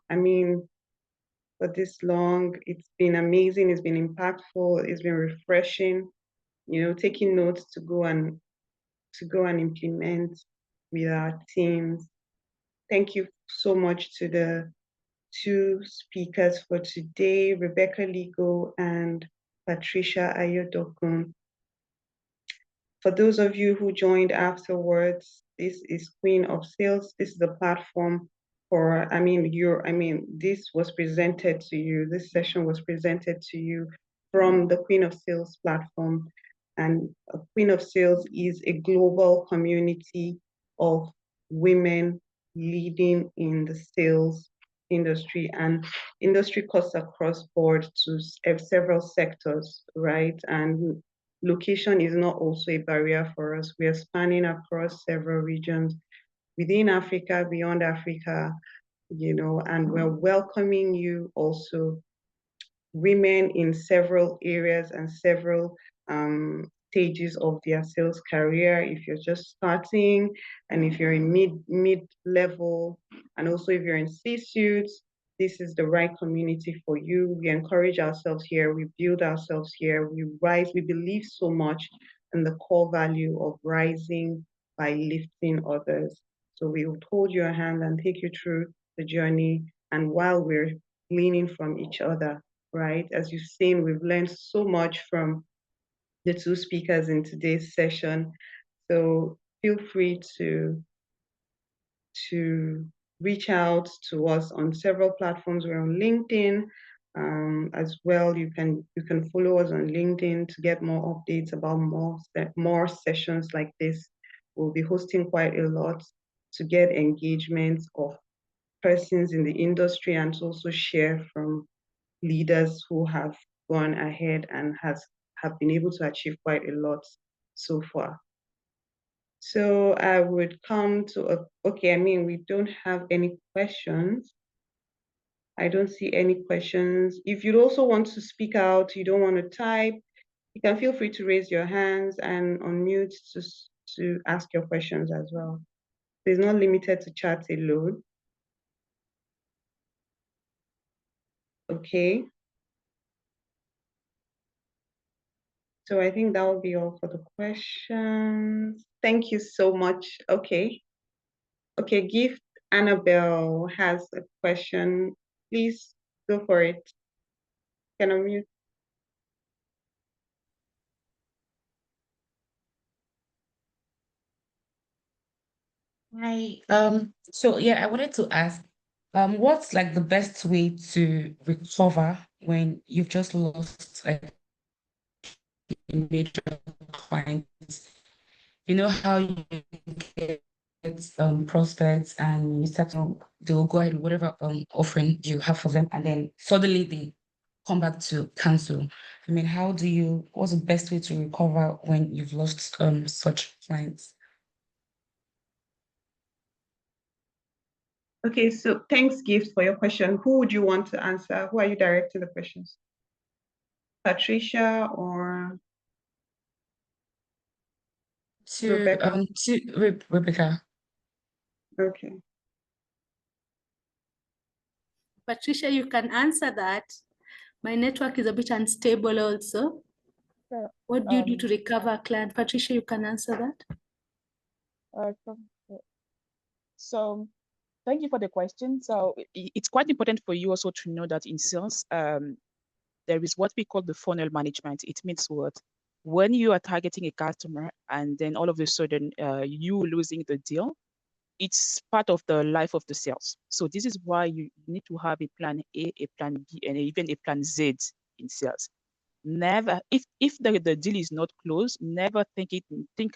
this long. It's been amazing, it's been impactful, it's been refreshing, taking notes to go and implement with our teams. Thank you so much to the two speakers for today, Rebecca Ligoo and Patricia Ayandokun. For those of you who joined afterwards, this is Queen of Sales. This is the platform for, this was presented to you, this session was presented to you from the Queen of Sales platform. And Queen of Sales is a global community of women leading in the sales industry, and industry cuts across board to several sectors, right? And location is not also a barrier for us. We are spanning across several regions within Africa, beyond Africa, and we're welcoming you also, women in several areas and several stages of their sales career. If you're just starting, and if you're in mid-level, and also if you're in C-suites, this is the right community for you. We encourage ourselves here, we build ourselves here, we rise, we believe so much in the core value of rising by lifting others. So we would hold your hand and take you through the journey, and while we're leaning from each other, right? As you've seen, we've learned so much from the two speakers in today's session. So feel free to reach out to us on several platforms. We're on LinkedIn as well. You can follow us on LinkedIn to get more updates about more sessions like this. We'll be hosting quite a lot to get engagement of persons in the industry and to also share from leaders who have gone ahead and have been able to achieve quite a lot so far. So I would come to, okay, I mean, we don't have any questions. I don't see any questions. If you also want to speak out, you don't want to type, you can feel free to raise your hands and unmute to ask your questions as well. It's not limited to chat alone. Okay. So I think that will be all for the questions. Thank you so much. Okay. Okay, Gift Annabelle has a question. Please go for it. Can I mute? Hi. So yeah, I wanted to ask, what's like the best way to recover when you've just lost like a major client? You know how you get prospects and you start to they'll go ahead with whatever offering you have for them, and then suddenly they come back to cancel. I mean, what's the best way to recover when you've lost such clients? Okay, so thanks, Gift, for your question. Who would you want to answer? Who are you directing the questions? Patricia or Rebecca? Rebecca. Okay. Patricia, you can answer that. My network is a bit unstable also. Sure. What do you do to recover a client? Patricia, you can answer that. So thank you for the question. So it's quite important for you also to know that in sales, there is what we call the funnel management. It means what? When you are targeting a customer and then all of a sudden you losing the deal, it's part of the life of the sales. So this is why you need to have a plan A, a plan B, and even a plan Z in sales. Never, if the deal is not closed, never think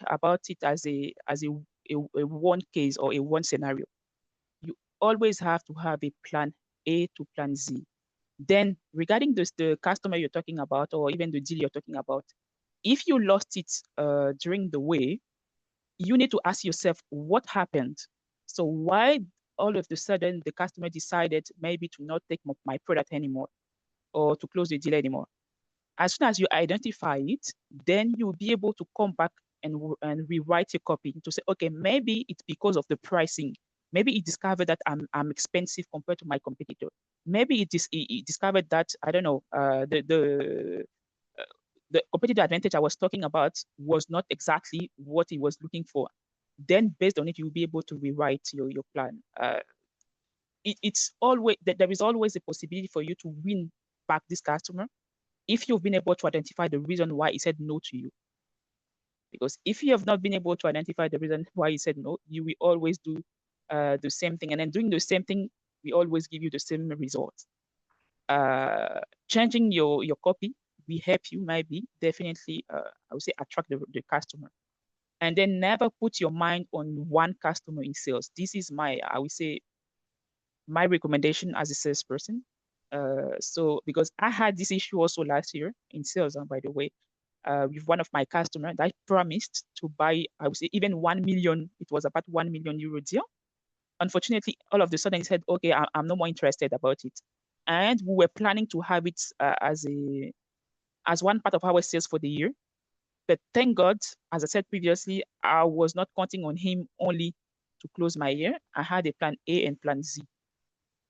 about it as a one case or a one scenario. You always have to have a plan A to plan Z. Then regarding the customer you're talking about, or even the deal you're talking about, if you lost it during the way, you need to ask yourself what happened. So why all of a sudden the customer decided maybe to not take my product anymore or to close the deal anymore? As soon as you identify it, then you'll be able to come back and rewrite your copy to say, okay, maybe it's because of the pricing. Maybe it discovered that I'm expensive compared to my competitor. Maybe it discovered that, I don't know, the competitive advantage I was talking about was not exactly what he was looking for. Then based on it, you'll be able to rewrite your plan. It's always that there is always a possibility for you to win back this customer if you've been able to identify the reason why he said no to you. Because if you have not been able to identify the reason why he said no, you will always do the same thing. And then doing the same thing, we always give you the same results. Changing your copy will help you maybe definitely, I would say, attract the customer. And then never put your mind on one customer in sales. This is I would say, my recommendation as a salesperson. So because I had this issue also last year in sales, and by the way, with one of my customers that I promised to buy, I would say even 1 million, it was about 1 million euro deal. Unfortunately, all of a sudden he said, okay, I'm no more interested about it. And we were planning to have it as one part of our sales for the year. But thank God, as I said previously, I was not counting on him only to close my year. I had a plan A and plan Z.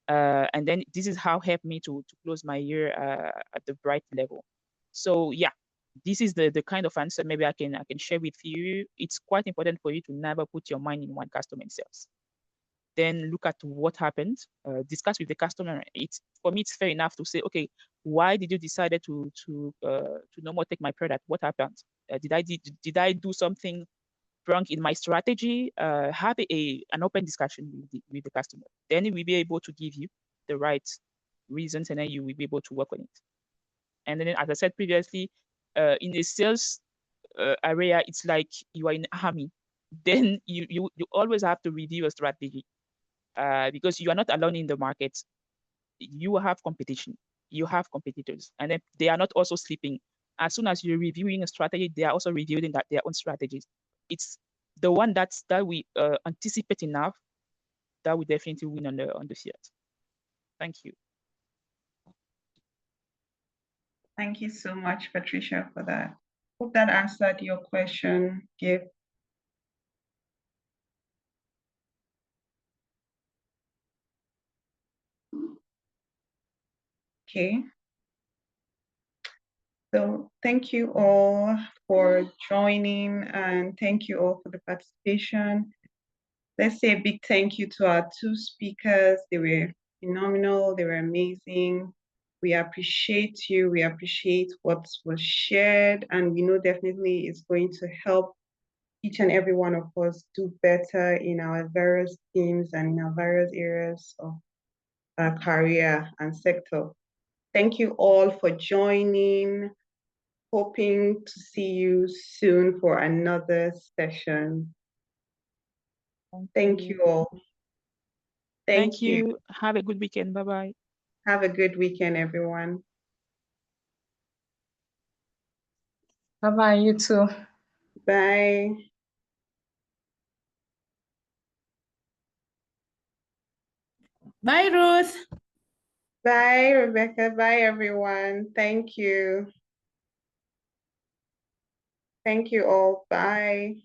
And then this is how helped me to close my year at the bright level. So yeah, this is the kind of answer maybe I can share with you. It's quite important for you to never put your mind in one customer in sales. Then look at what happened, discuss with the customer. For me, it's fair enough to say, okay, why did you decide to no more take my product? What happened? Did I do something wrong in my strategy? Have an open discussion with the customer. Then we'll be able to give you the right reasons, and then you will be able to work on it. And then, as I said previously, in the sales area, it's like you are in army. Then you always have to review your strategy. because you are not alone in the market. You have competition, you have competitors, and then they are not also sleeping. As soon as you're reviewing a strategy, they are also reviewing their own strategies. It's the one that we anticipate enough that we definitely win on the field. Thank you. Thank you so much, Patricia, for that. Hope that answered your question, Gift. Okay. So thank you all for joining, and thank you all for the participation. Let's say a big thank you to our two speakers. They were phenomenal, they were amazing. We appreciate you, we appreciate what was shared, and we know definitely it's going to help each and every one of us do better in our various teams and in our various areas of our career and sector. Thank you all for joining. Hoping to see you soon for another session. Thank you all. Thank you. Have a good weekend. Bye-bye. Have a good weekend, everyone. Bye-bye, you too. Bye. Bye, Ruth. Bye, Rebecca. Bye, everyone. Thank you. Thank you all. Bye.